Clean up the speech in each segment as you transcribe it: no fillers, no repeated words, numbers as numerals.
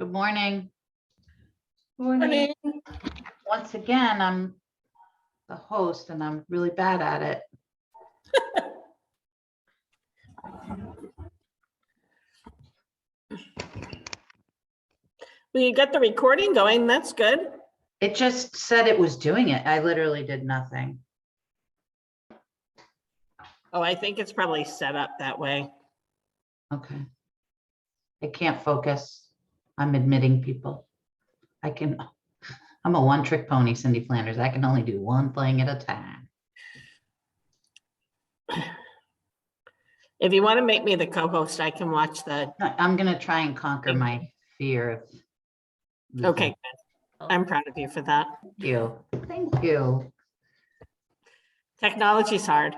Good morning. Morning. Once again, I'm the host and I'm really bad at it. Well, you got the recording going. That's good. It just said it was doing it. I literally did nothing. Oh, I think it's probably set up that way. Okay. I can't focus. I'm admitting people. I'm a one-trick pony, Cindy Flanders. I can only do one thing at a time. If you want to make me the co-host, I can watch the. I'm gonna try and conquer my fear of losing. Okay, good. I'm proud of you for that. Thank you. Thank you. Technology's hard.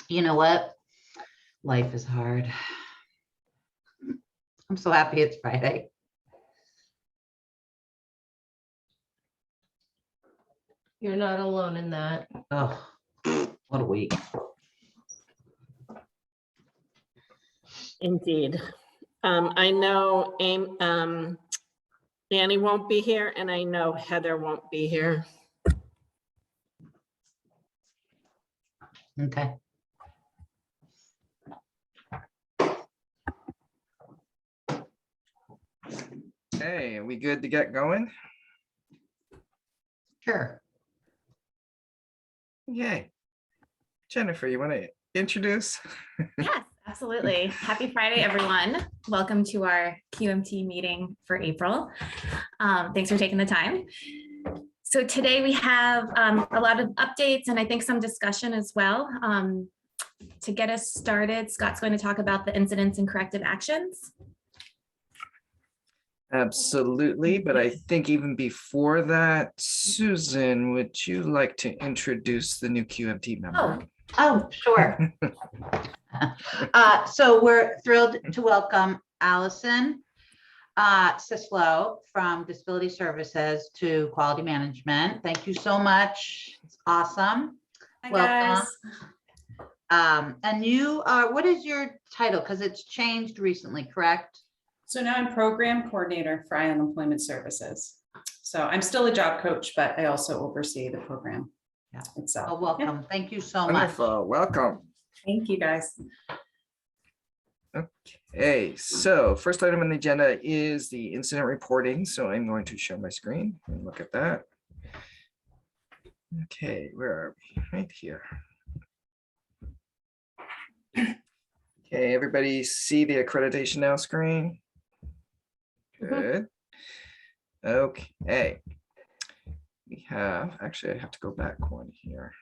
You know what? Life is hard. I'm so happy it's Friday. You're not alone in that. Oh, what a week. Indeed. I know Danny won't be here, and I know Heather won't be here. Okay. Hey, are we good to get going? Sure. Yay. Jennifer, you want to introduce? Yes, absolutely. Happy Friday, everyone. Welcome to our QMT meeting for April. Thanks for taking the time. So today we have a lot of updates and I think some discussion as well. To get us started, Scott's going to talk about the incidents and corrective actions. Absolutely, but I think even before that, Susan, would you like to introduce the new QMT member? Oh, sure. So we're thrilled to welcome Allison Sislo from Disability Services to Quality Management. Thank you so much. It's awesome. Hi, Welcome. guys. And you are, what is your title? Because it's changed recently, correct? So now I'm program coordinator for Island Employment Services. So I'm still a job coach, but I also oversee the program itself. Oh, welcome. Yeah. Thank you so much. Wonderful. Welcome. Thank you, guys. Okay, so first item on the agenda is the incident reporting. So I'm going to share my screen and look at that. Okay, where are we? Right here. Okay, everybody see the accreditation now screen? Good. Okay. We have, actually, I have to go back one here.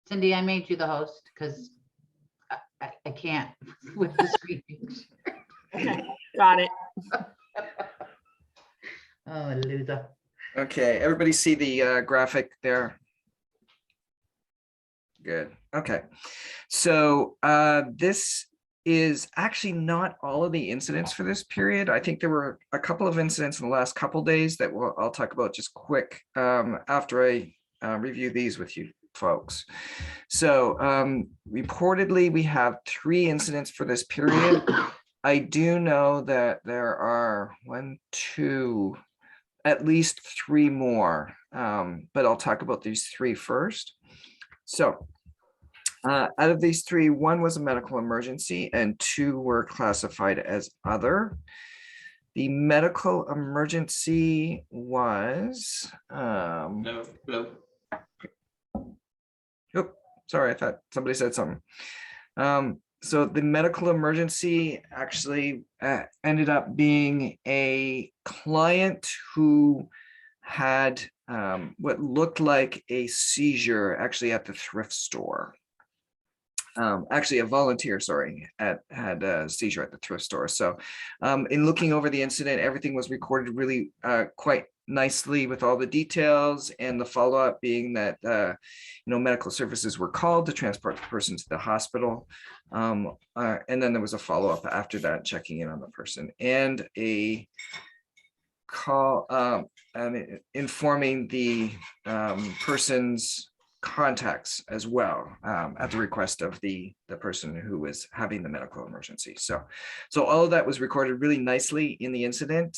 Cindy, I made you the host because I can't with the screen. Okay, got it. Oh, loser. Okay, everybody see the graphic there? Good. Okay. So this is actually not all of the incidents for this period. I think there were a couple of incidents in the last couple of days that I'll talk about just quick after I review these with you folks. So reportedly, we have 3 incidents for this period. I do know that there are at least 3 more, but I'll talk about these 3 first. So out of these 3, 1 was a medical emergency and 2 were classified as other. The medical emergency was, No. oh, sorry, I thought somebody said something. So the medical emergency actually ended up being a client who had what looked like a seizure actually at the thrift store. Actually a volunteer, sorry, had a seizure at the thrift store. So in looking over the incident, everything was recorded really quite nicely with all the details, and the follow-up being that medical services were called to transport the person to the hospital, and then there was a follow-up after that, checking in on the person, and a call, informing the person's contacts as well, at the request of the person who was having the medical emergency. So all of that was recorded really nicely in the incident.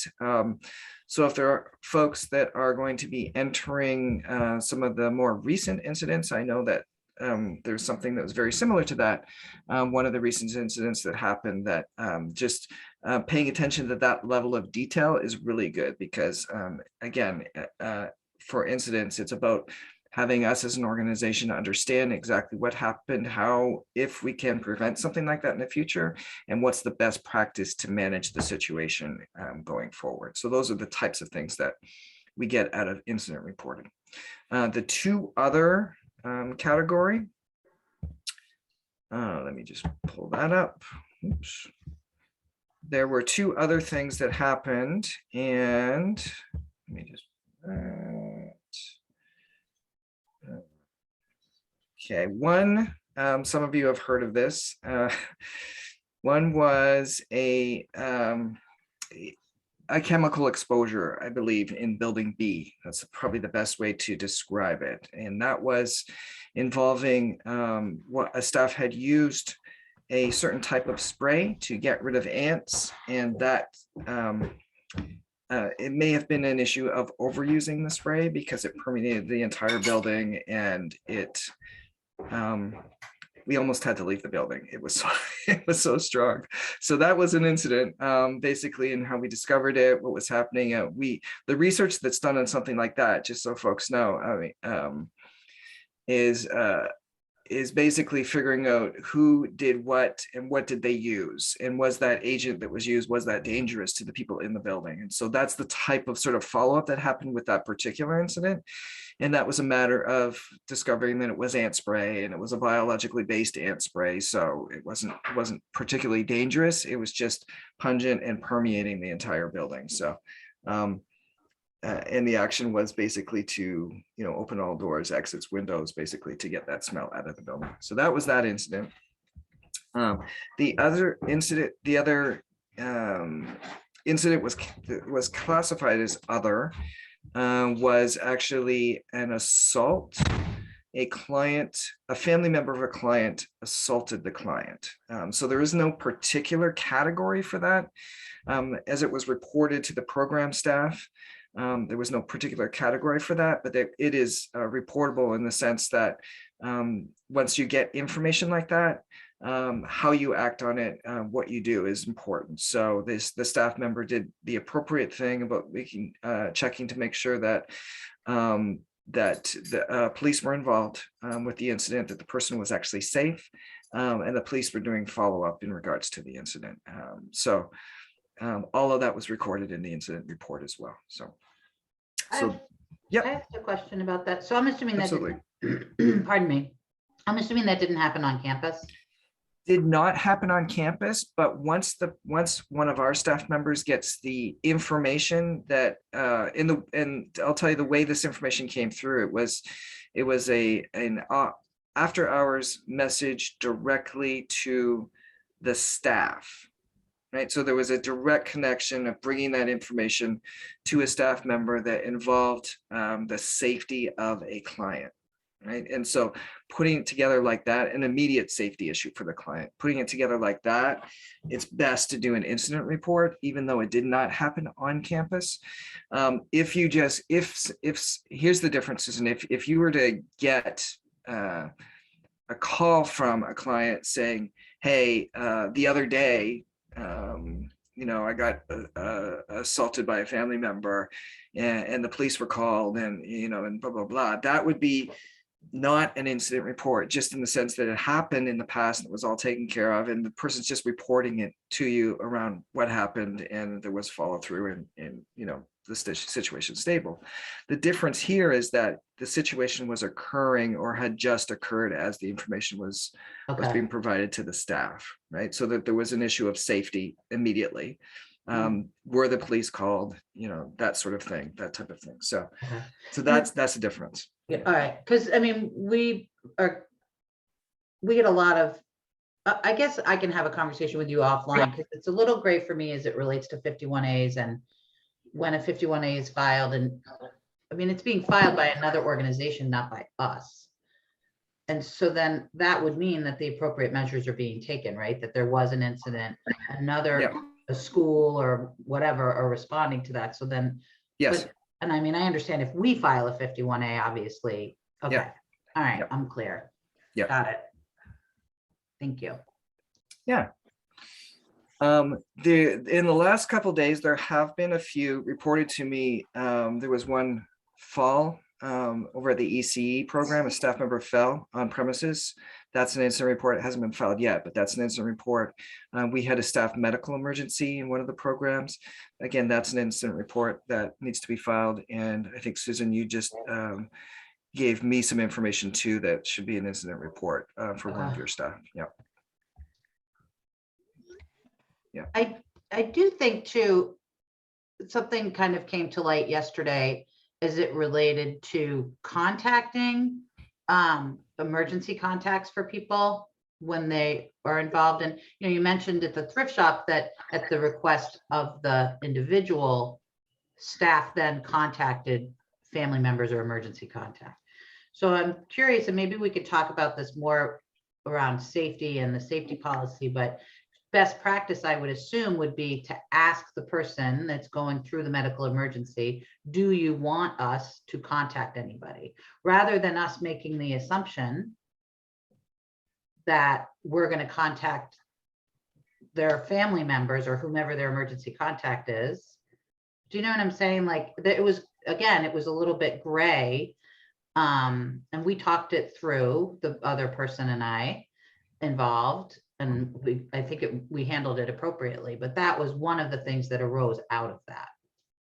So if there are folks that are going to be entering some of the more recent incidents, I know that there's something that was very similar to that. One of the recent incidents that happened, that just paying attention to that level of detail is really good, because again, for incidents, it's about having us as an organization understand exactly what happened, how, if we can prevent something like that in the future, and what's the best practice to manage the situation going forward. So those are the types of things that we get out of incident reporting. The two other category, let me just pull that up. Oops. There were two other things that happened, and let me just okay, one, some of you have heard of this. One was a chemical exposure, I believe, in building B. That's probably the best way to describe it. And that was involving what a staff had used a certain type of spray to get rid of ants, and that it may have been an issue of overusing the spray because it permeated the entire building, and it we almost had to leave the building. It was so strong. So that was an incident, basically, in how we discovered it, what was happening. The research that's done on something like that, just so folks know, I mean, is basically figuring out who did what and what did they use, and was that agent that was used, was that dangerous to the people in the building? And so that's the type of sort of follow-up that happened with that particular incident. And that was a matter of discovering that it was ant spray, and it was a biologically based ant spray. So it wasn't particularly dangerous. It was just pungent and permeating the entire building. So and the action was basically to, open all doors, exits, windows, basically to get that smell out of the building. So that was that incident. The other incident was classified as other, was actually an assault. A family member of a client assaulted the client. So there is no particular category for that. As it was reported to the program staff, there was no particular category for that, but it is reportable in the sense that once you get information like that, how you act on it, what you do is important. So the staff member did the appropriate thing about checking to make sure that the police were involved with the incident, that the person was actually safe, and the police were doing follow-up in regards to the incident. So all of that was recorded in the incident report as well. I asked a question about that. So I'm assuming that Absolutely. pardon me. I'm assuming that didn't happen on campus. Did not happen on campus, but once one of our staff members gets the information that and I'll tell you the way this information came through, it was an after hours message directly to the staff. Right, so there was a direct connection of bringing that information to a staff member that involved the safety of a client, right? And so putting it together like that, an immediate safety issue for the client, putting it together like that, it's best to do an incident report, even though it did not happen on campus. If here's the difference, Susan, if you were to get a call from a client saying, hey, the other day, I got assaulted by a family member, and the police were called, and and blah blah blah, that would be not an incident report, just in the sense that it happened in the past and it was all taken care of, and the person's just reporting it to you around what happened, and there was follow through, and the situation stable. The difference here is that the situation was occurring or had just occurred as the information was being provided to the staff, right? So that there was an issue of safety immediately. Were the police called, that sort of thing, that type of thing. So that's the difference. Yeah, all right, because I mean, we get a lot of, I guess I can have a conversation with you offline, because it's a little gray for me as it relates to 51As, and when a 51A is filed, and I mean, it's being filed by another organization, not by us. And so then that would mean that the appropriate measures are being taken, right? That there was an incident, another, a school or whatever are responding to that. So then, Yes. but, and I mean, I understand if we file a 51A, obviously, okay. Yeah. All right, Yep. I'm clear. Yep. Got it. Thank you. Yeah. In the last couple of days, there have been a few reported to me. There was one fall over at the ECE program. A staff member fell on premises. That's an incident report. It hasn't been filed yet, but that's an incident report. We had a staff medical emergency in one of the programs. Again, that's an incident report that needs to be filed. And I think, Susan, you just gave me some information too that should be an incident report for one of your staff. Yeah. I do think too, something kind of came to light yesterday as it related to contacting emergency contacts for people when they are involved. And, you know, you mentioned at the thrift shop that at the request of the individual, staff then contacted family members or emergency contact. So I'm curious, and maybe we could talk about this more around safety and the safety policy, but best practice, I would assume, would be to ask the person that's going through the medical emergency, do you want us to contact anybody? Rather than us making the assumption that we're going to contact their family members or whomever their emergency contact is. Do you know what I'm saying? Like, it was, again, it was a little bit gray. And we talked it through, the other person and I involved. And I think we handled it appropriately, but that was one of the things that arose out of that.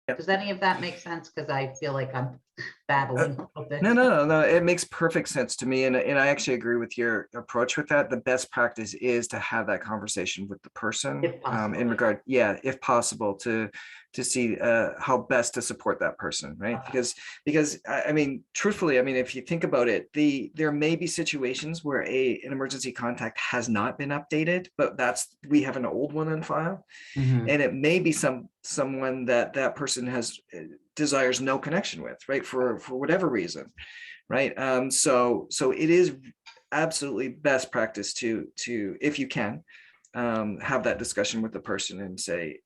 Yep. Does any of that make sense? Because I feel like I'm babbling a little bit. No, it makes perfect sense to me. And I actually agree with your approach with that. The best practice is to have that conversation with the person If possible. in regard, yeah, if possible, to see how best to support that person, right? Because I mean, truthfully, I mean, if you think about it, there may be situations where an emergency contact has not been updated, but we have an old one on file, Mhm. and it may be someone that person has desires no connection with, right, for whatever reason, right? So it is absolutely best practice to if you can have that discussion with the person and say,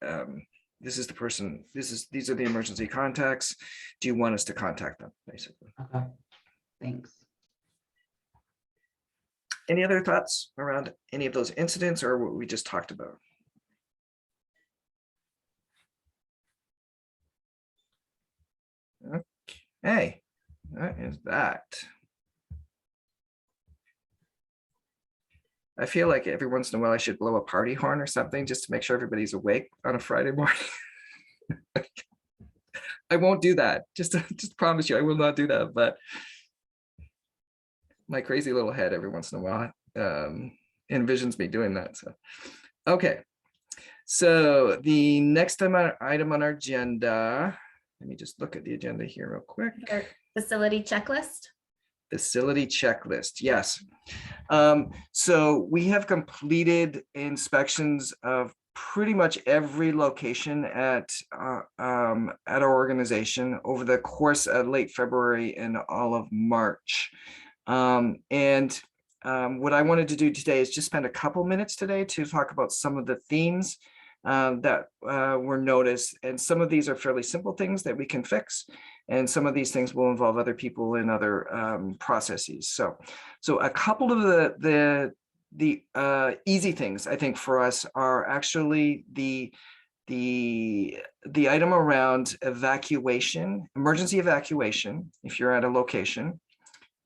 this is the person, these are the emergency contacts, do you want us to contact them, basically. Okay, thanks. Any other thoughts around any of those incidents or what we just talked about? Okay, that is that. I feel like every once in a while I should blow a party horn or something just to make sure everybody's awake on a Friday morning. I won't do that. Just promise you, I will not do that. But my crazy little head every once in a while envisions me doing that. So, okay. So the next item on our agenda, let me just look at the agenda here real quick. Our facility checklist. Facility checklist, yes. So we have completed inspections of pretty much every location at our organization over the course of late February and all of March. What I wanted to do today is just spend a couple minutes today to talk about some of the themes that were noticed. And some of these are fairly simple things that we can fix. And some of these things will involve other people in other processes. So a couple of the easy things I think for us are actually the item around evacuation, emergency evacuation, if you're at a location,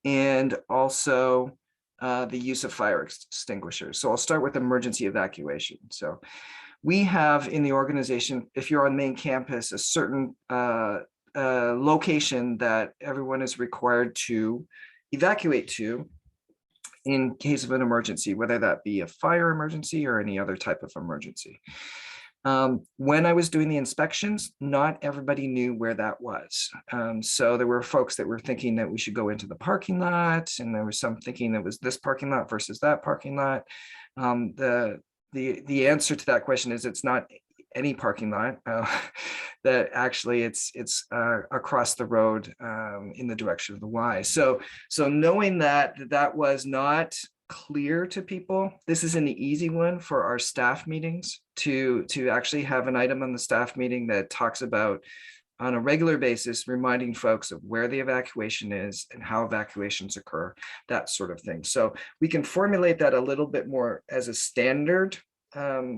and also the use of fire extinguishers. So I'll start with emergency evacuation. So we have in the organization, if you're on main campus, a certain location that everyone is required to evacuate to in case of an emergency, whether that be a fire emergency or any other type of emergency. When I was doing the inspections, not everybody knew where that was. So there were folks that were thinking that we should go into the parking lot, and there was some thinking that was this parking lot versus that parking lot. The answer to that question is it's not any parking lot, that actually it's across the road in the direction of the Y. So knowing that that was not clear to people, this is an easy one for our staff meetings to actually have an item on the staff meeting that talks about on a regular basis, reminding folks of where the evacuation is and how evacuations occur, that sort of thing. So we can formulate that a little bit more as a standard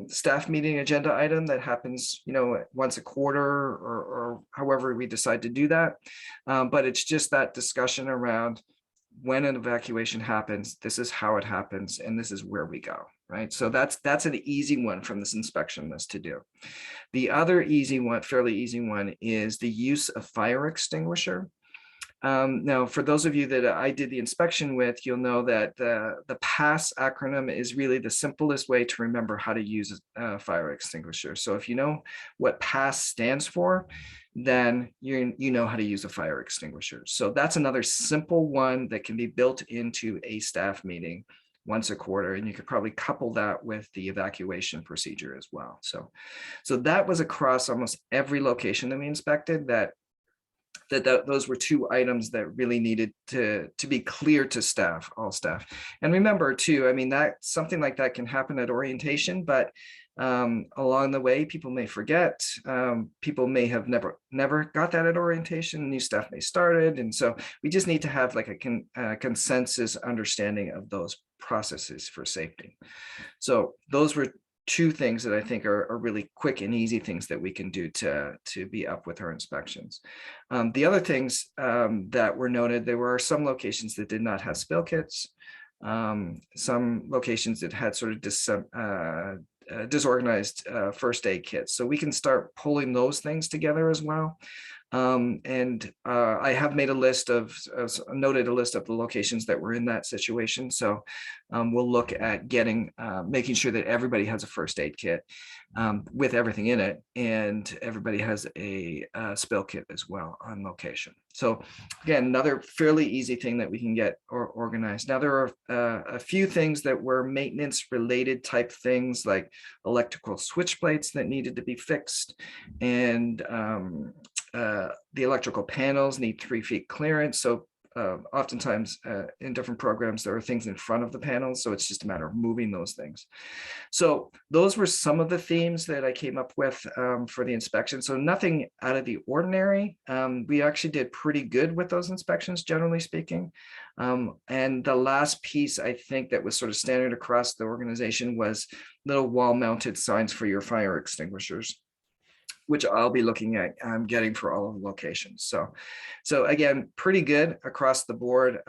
staff meeting agenda item that happens, once a quarter or however we decide to do that. But it's just that discussion around when an evacuation happens, this is how it happens, and this is where we go, right? So that's an easy one from this inspection list to do. The other easy one, fairly easy one, is the use of fire extinguisher. Now, for those of you that I did the inspection with, you'll know that the PASS acronym is really the simplest way to remember how to use a fire extinguisher. So if you know what PASS stands for, then you know how to use a fire extinguisher. So that's another simple one that can be built into a staff meeting once a quarter, and you could probably couple that with the evacuation procedure as well. So that was across almost every location that we inspected, that those were two items that really needed to be clear to staff, all staff. And remember too, I mean, that something like that can happen at orientation, but along the way, people may forget, people may have never got that at orientation, new staff may started. And so we just need to have like a consensus understanding of those processes for safety. So those were two things that I think are really quick and easy things that we can do to be up with our inspections. The other things that were noted, there were some locations that did not have spill kits. Some locations that had sort of disorganized first aid kits. So we can start pulling those things together as well. I have made a list noted a list of the locations that were in that situation. So we'll look at making sure that everybody has a first aid kit with everything in it, and everybody has a spill kit as well on location. So again, another fairly easy thing that we can get organized. Now there are a few things that were maintenance related type things, like electrical switch plates that needed to be fixed, and the electrical panels need 3 feet clearance. So oftentimes in different programs, there are things in front of the panels. So it's just a matter of moving those things. So those were some of the themes that I came up with for the inspection. So nothing out of the ordinary. We actually did pretty good with those inspections, generally speaking. And the last piece, I think, that was sort of standard across the organization was little wall mounted signs for your fire extinguishers, which I'll be looking at getting for all of the locations. So again, pretty good across the board.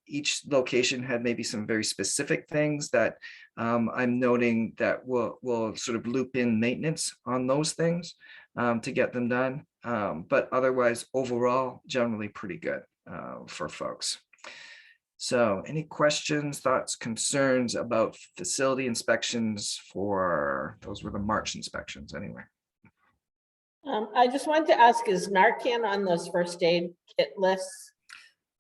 Each location had maybe some very specific things that I'm noting that will sort of loop in maintenance on those things to get them done. But otherwise, overall, generally pretty good for folks. So any questions, thoughts, concerns about facility inspections those were the March inspections anyway. I just wanted to ask, is Narcan on those first aid kit lists?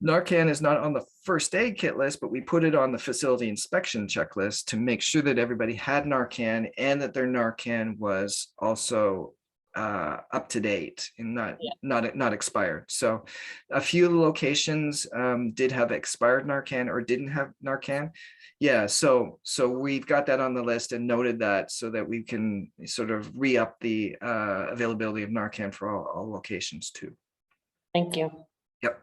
Narcan is not on the first aid kit list, but we put it on the facility inspection checklist to make sure that everybody had Narcan and that their Narcan was also up to date and not expired. So a few locations did have expired Narcan or didn't have Narcan. Yeah, so we've got that on the list and noted that so that we can sort of re-up the availability of Narcan for all locations too. Thank you. Yep.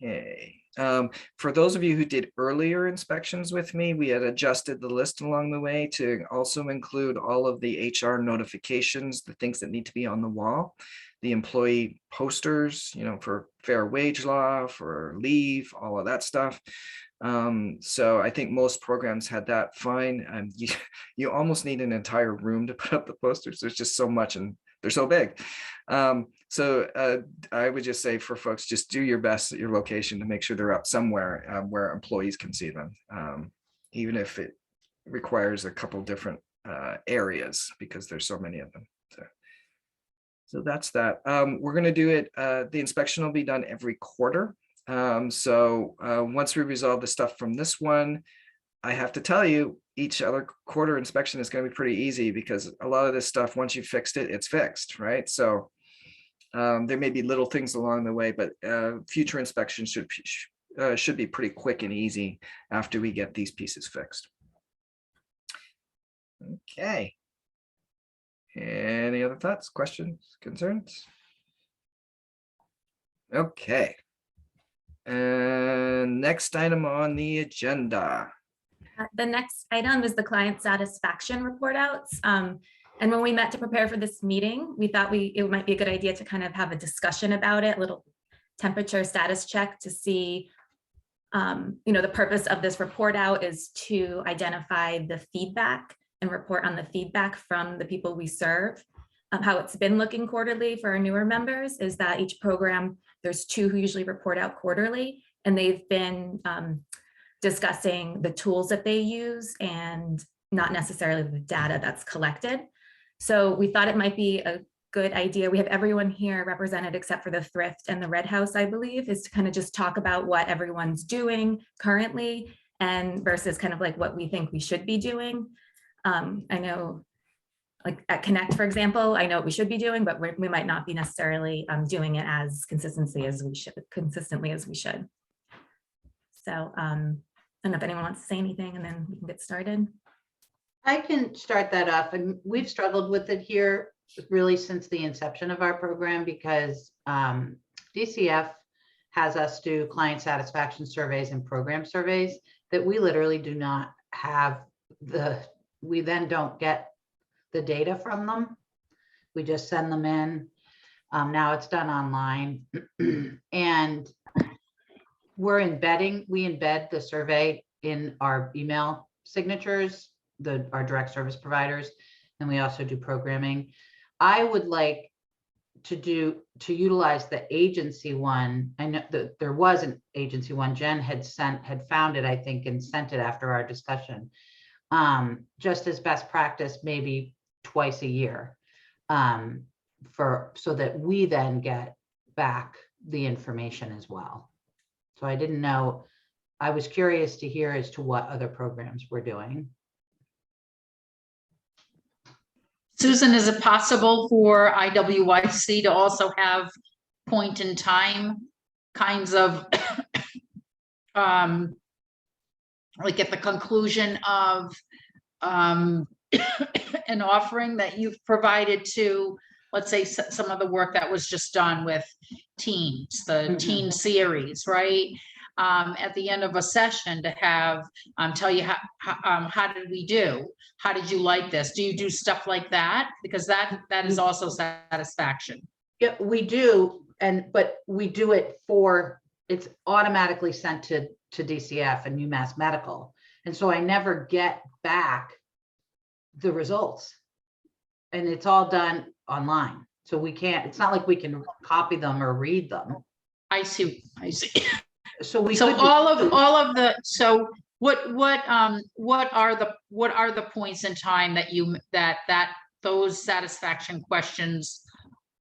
Okay. For those of you who did earlier inspections with me, we had adjusted the list along the way to also include all of the HR notifications, the things that need to be on the wall, the employee posters, for fair wage law, for leave, all of that stuff. So I think most programs had that fine. You almost need an entire room to put up the posters. There's just so much and they're so big. So I would just say for folks, just do your best at your location to make sure they're up somewhere where employees can see them, even if it requires a couple different areas because there's so many of them. So that's that. We're going to do it. The inspection will be done every quarter. So once we resolve the stuff from this one, I have to tell you, each other quarter inspection is going to be pretty easy, because a lot of this stuff, once you fixed it, it's fixed, right? So there may be little things along the way, but future inspections should be pretty quick and easy after we get these pieces fixed. Okay. Any other thoughts, questions, concerns? Okay. And next item on the agenda. The next item is the client satisfaction report outs. And when we met to prepare for this meeting, we thought it might be a good idea to kind of have a discussion about it, a little temperature status check to see, the purpose of this report out is to identify the feedback and report on the feedback from the people we serve. How it's been looking quarterly for our newer members is that each program, there's 2 who usually report out quarterly, and they've been discussing the tools that they use and not necessarily the data that's collected. So we thought it might be a good idea. We have everyone here represented except for the Thrift and the Red House, I believe, is to kind of just talk about what everyone's doing currently and versus kind of like what we think we should be doing. I know like at Connect, for example, I know what we should be doing, but we might not be necessarily doing it as consistently as we should. So I don't know if anyone wants to say anything and then we can get started. I can start that off, and we've struggled with it here really since the inception of our program, because DCF has us do client satisfaction surveys and program surveys that we literally do not have we then don't get the data from them. We just send them in. Now it's done online. And we embed the survey in our email signatures, our direct service providers, and we also do programming. I would like to utilize the agency one. I know that there was an agency one. Jen had found it, I think, and sent it after our discussion. Just as best practice, maybe twice a year, so that we then get back the information as well. So I didn't know, I was curious to hear as to what other programs we're doing. Susan, is it possible for IWIC to also have point in time kinds of like at the conclusion of an offering that you've provided to, let's say, some of the work that was just done with teens, the teen series, right? At the end of a session to have tell you how did we do? How did you like this? Do you do stuff like that? Because that is also satisfaction. Yeah, we do, but we do it it's automatically sent to DCF and UMass Medical, and so I never get back the results, and it's all done online. So we can't. It's not like we can copy them or read them. I see. So what are the points in time that those satisfaction questions,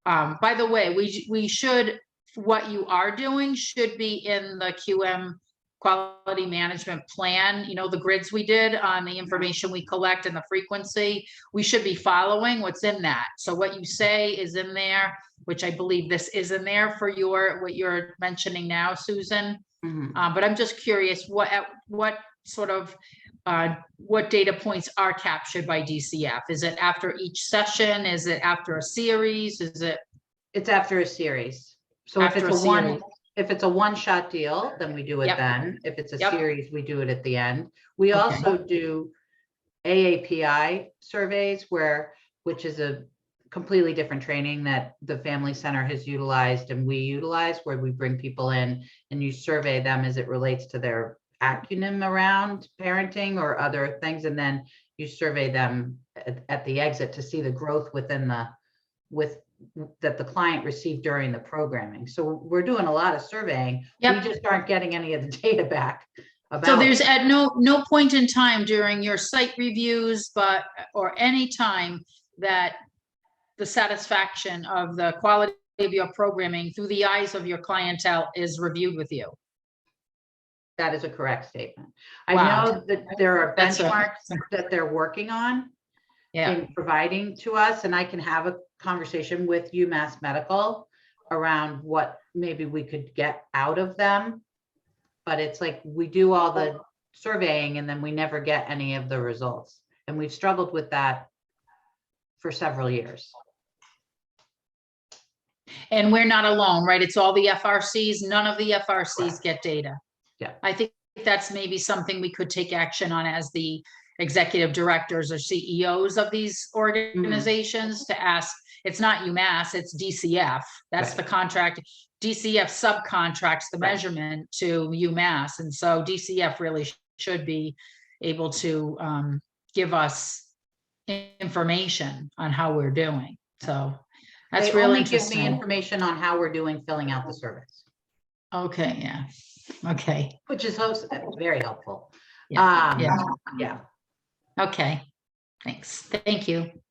by the way, we should, what you are doing should be in the QM quality management plan, the grids we did on the information we collect and the frequency, we should be following what's in that. So what you say is in there, which I believe this is in there for what you're mentioning now, Susan. But I'm just curious, what sort of what data points are captured by DCF? Is it after each session? Is it after a series? It's after a series. So if it's a one-shot deal, then we do it then. If it's a series, we do it at the end. We also do AAPI surveys, which is a completely different training that the Family Center has utilized and we utilize, where we bring people in and you survey them as it relates to their acumen around parenting or other things, and then you survey them at the exit to see the growth that the client received during the programming. So we're doing a lot of surveying. We just aren't getting any of the data back. So there's at no point in time during your site reviews, or any time that the satisfaction of the quality of your programming through the eyes of your clientele is reviewed with you. That is a correct statement. I Wow. know that there are That's a- benchmarks that they're working on Yeah, in providing to us, and I can have a conversation with UMass Medical around what maybe we could get out of them. But it's like, we do all the surveying and then we never get any of the results. And we've struggled with that for several years. and we're not alone, right? It's all the FRCs. None of the FRCs get data. Yeah. I think that's maybe something we could take action on as the executive directors or CEOs of these organizations to ask. It's not UMass, it's DCF. That's the Right. contract. DCF subcontracts the Right. measurement to UMass. And so DCF really should be able to give us information on how we're doing. So that's They really only give me interesting. information on how we're doing filling out the surveys, Okay, yeah, okay, which is very helpful. yeah, yeah, Yeah. okay, thanks, thank you.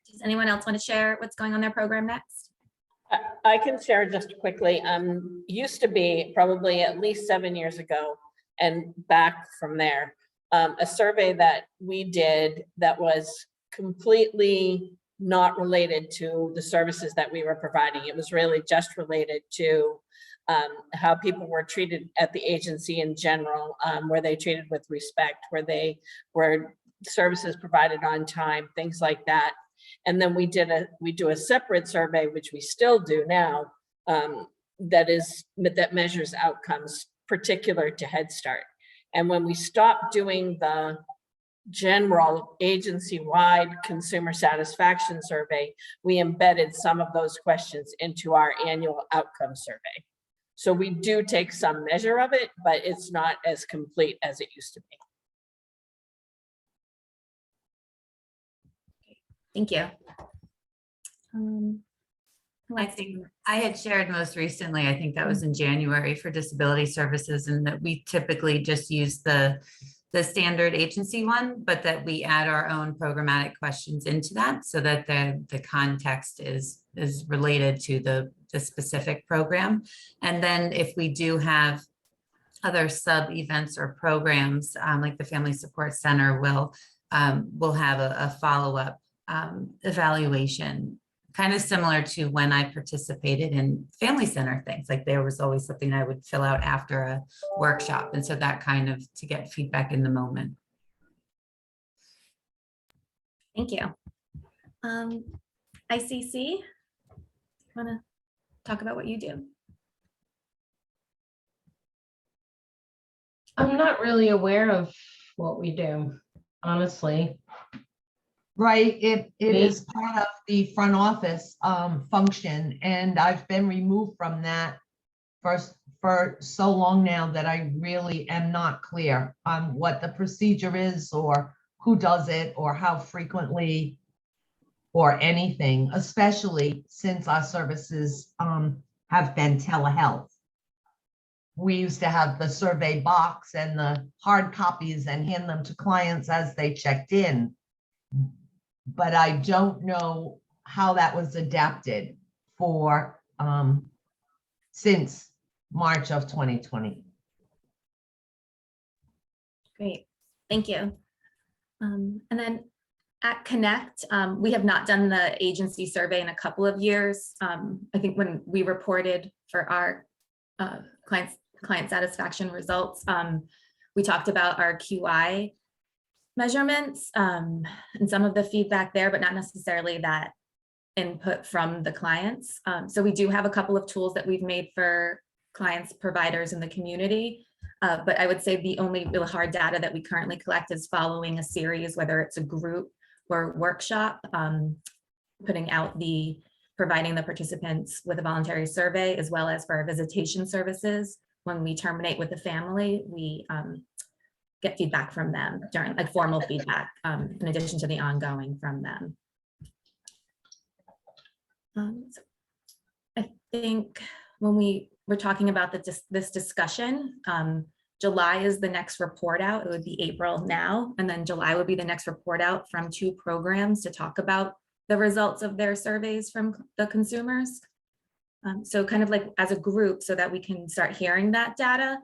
Does anyone else want to share what's going on their program next? I can share just quickly. Used to be probably at least 7 years ago and back from there, a survey that we did that was completely not related to the services that we were providing. It was really just related to how people were treated at the agency in general, were they treated with respect, were services provided on time, things like that. And then we do a separate survey, which we still do now, that measures outcomes particular to Head Start. And when we stopped doing the general agency-wide consumer satisfaction survey, we embedded some of those questions into our annual outcome survey. So we do take some measure of it, but it's not as complete as it used to be. Thank you. I think I had shared most recently, I think that was in January for disability services, and that we typically just use the standard agency one, but that we add our own programmatic questions into that so that the context is related to the specific program. And then if we do have other sub events or programs, like the Family Support Center will have a follow-up evaluation, kind of similar to when I participated in Family Center things. Like there was always something I would fill out after a workshop. And so that kind of to get feedback in the moment. Thank you. ICC, want to talk about what you do? I'm not really aware of what we do, honestly. Right, it Me? is part of the front office function, and I've been removed from that for so long now that I really am not clear on what the procedure is or who does it or how frequently or anything, especially since our services have been telehealth. We used to have the survey box and the hard copies and hand them to clients as they checked in. But I don't know how that was adapted for since March of 2020. Great, thank you. And then at Connect, we have not done the agency survey in a couple of years. I think when we reported for our client satisfaction results, we talked about our QI measurements and some of the feedback there, but not necessarily that input from the clients. So we do have a couple of tools that we've made for clients, providers in the community. But I would say the only real hard data that we currently collect is following a series, whether it's a group or workshop, providing the participants with a voluntary survey, as well as for our visitation services. When we terminate with the family, we get feedback from them during like formal feedback, in addition to the ongoing from them. So I think when we were talking about this discussion, July is the next report out. It would be April now, and then July would be the next report out from 2 programs to talk about the results of their surveys from the consumers. So kind of like as a group so that we can start hearing that data.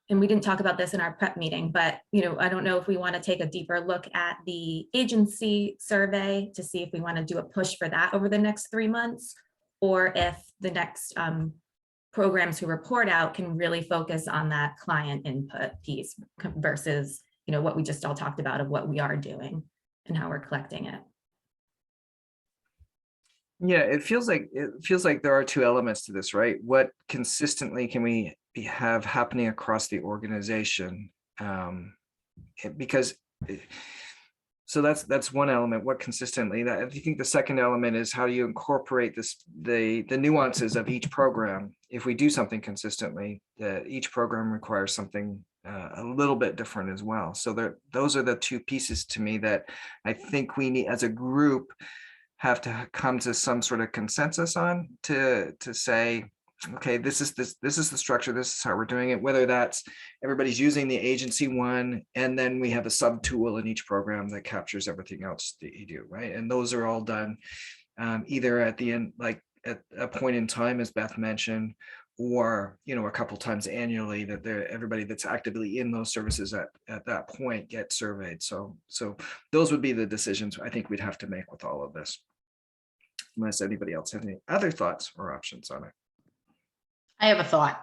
And we didn't talk about this in our prep meeting, but I don't know if we want to take a deeper look at the agency survey to see if we want to do a push for that over the next 3 months, or if the next programs who report out can really focus on that client input piece versus what we just all talked about of what we are doing and how we're collecting it. Yeah, it feels like there are two elements to this, right? What consistently can we have happening across the organization? Because so that's one element. What consistently? I think the second element is how do you incorporate the nuances of each program? If we do something consistently, each program requires something a little bit different as well. So those are the two pieces to me that I think we need as a group have to come to some sort of consensus on to say, okay, this is the structure, this is how we're doing it, whether that's everybody's using the agency one, and then we have a sub tool in each program that captures everything else that you do, right? And those are all done either at the end, like at a point in time, as Beth mentioned, or a couple times annually that everybody that's actively in those services at that point gets surveyed. So those would be the decisions I think we'd have to make with all of this, unless anybody else has any other thoughts or options on it. I have a thought.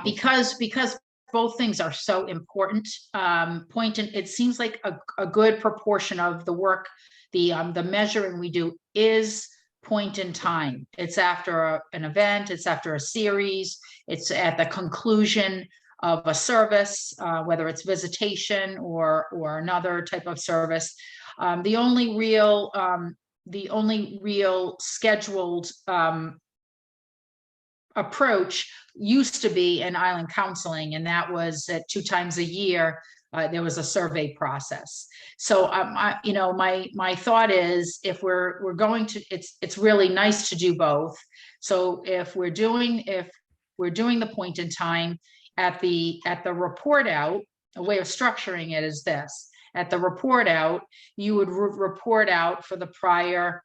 Because both things are so important. It seems like a good proportion of the work, the measuring we do is point in time. It's after an event, it's after a series, it's at the conclusion of a service, whether it's visitation or another type of service. The only real scheduled approach used to be in island counseling, and that was at 2 times a year. There was a survey process. So my thought is, if we're going to, it's really nice to do both. So if we're doing the point in time at the report out, a way of structuring it is this: at the report out, you would report out for the prior.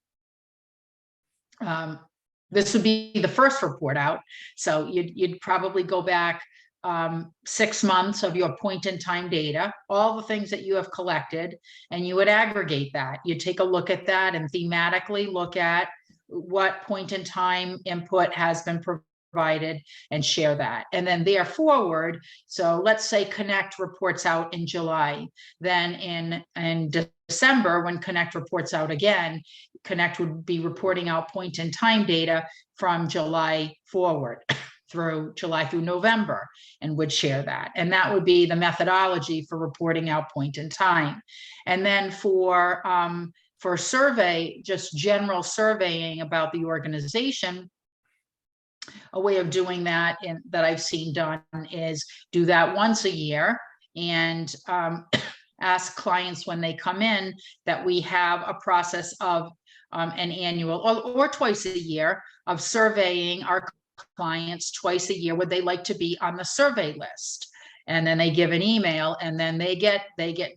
This would be the first report out. So you'd probably go back 6 months of your point in time data, all the things that you have collected, and you would aggregate that. You'd take a look at that and thematically look at what point in time input has been provided and share that. And then there forward, so let's say Connect reports out in July, then in December, when Connect reports out again, Connect would be reporting out point in time data from July forward through November, and would share that. And that would be the methodology for reporting out point in time. And then for survey, just general surveying about the organization, a way of doing that that I've seen done is do that once a year and ask clients when they come in that we have a process of an annual or twice a year of surveying our clients twice a year. Would they like to be on the survey list? And then they give an email, and then they get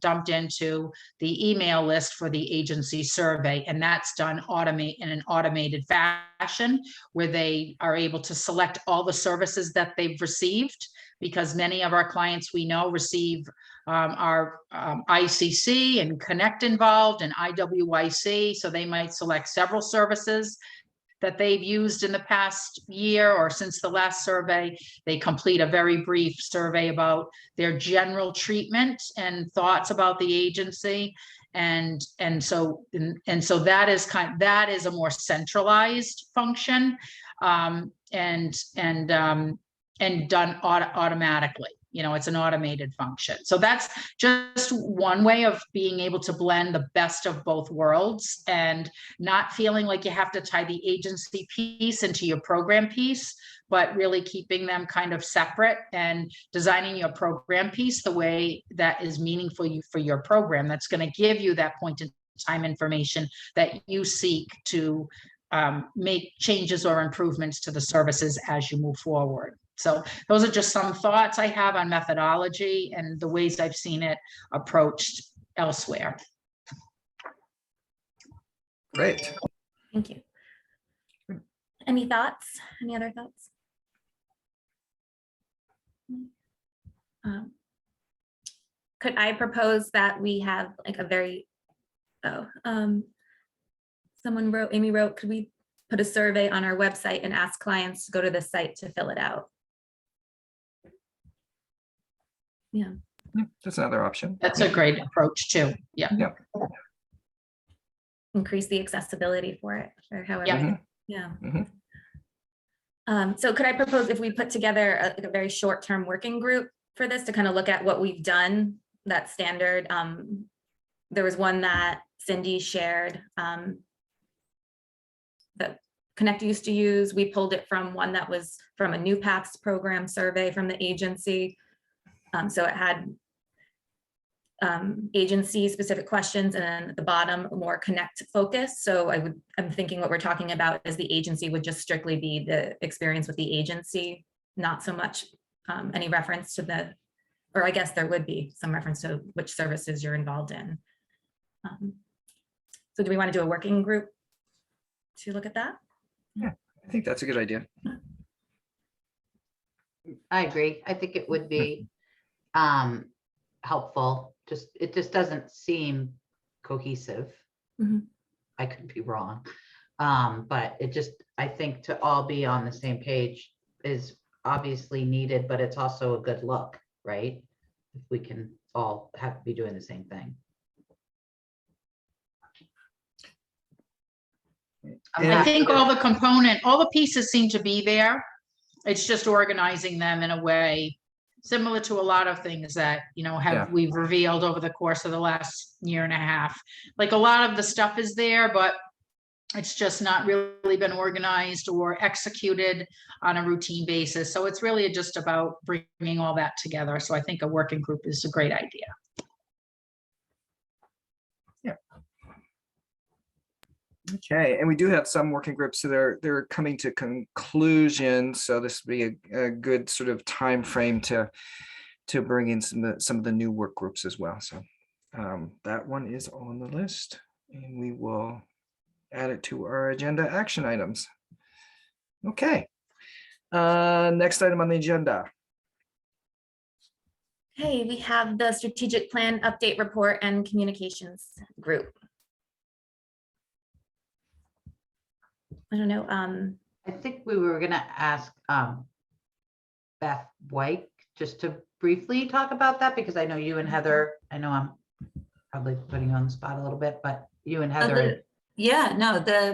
dumped into the email list for the agency survey. And that's done in an automated fashion, where they are able to select all the services that they've received, because many of our clients we know receive our ICC and Connect involved and IWIC. So they might select several services that they've used in the past year or since the last survey. They complete a very brief survey about their general treatment and thoughts about the agency. And so that is a more centralized function, and done automatically. It's an automated function. So that's just one way of being able to blend the best of both worlds and not feeling like you have to tie the agency piece into your program piece, but really keeping them kind of separate and designing your program piece the way that is meaningful for your program. That's going to give you that point in time information that you seek to make changes or improvements to the services as you move forward. So those are just some thoughts I have on methodology and the ways I've seen it approached elsewhere. Great. Thank you. Any thoughts? Any other thoughts? Could I propose that we have like a very, someone wrote, Amy wrote, could we put a survey on our website and ask clients to go to the site to fill it out? Yeah. That's another option. That's a great approach too. Yeah. Increase the accessibility for it, or however. Mhm. Yeah. Mhm. So could I propose if we put together a very short-term working group for this to kind of look at what we've done, that standard. There was one that Cindy shared that Connect used to use. We pulled it from one that was from a new PACS program survey from the agency. So it had agency specific questions, and then at the bottom more Connect focus. So I'm thinking what we're talking about is the agency would just strictly be the experience with the agency, not so much any reference to the, or I guess there would be some reference to which services you're involved in. So do we want to do a working group to look at that? I think that's a good idea. I agree. I think it would be helpful. It just doesn't seem cohesive. Mhm. I could be wrong. But I think to all be on the same page is obviously needed, but it's also a good look, right? If we can all be doing the same thing. I'm I happy think to- all the pieces seem to be there. It's just organizing them in a way similar to a lot of things that, we've revealed over the course of the last year and a half. Like a lot of the stuff is there, but it's just not really been organized or executed on a routine basis. So it's really just about bringing all that together. So I think a working group is a great idea. Okay, and we do have some working groups, so they're coming to conclusion. So this would be a good sort of time frame to bring in some of the new work groups as well. So that one is on the list, and we will add it to our agenda action items. Okay, next item on the agenda. Hey, we have the strategic plan update report and communications group. I don't know. I think we were gonna ask Beth White just to briefly talk about that, because I know you and Heather, I know I'm probably putting you on the spot a little bit, but you and Heather.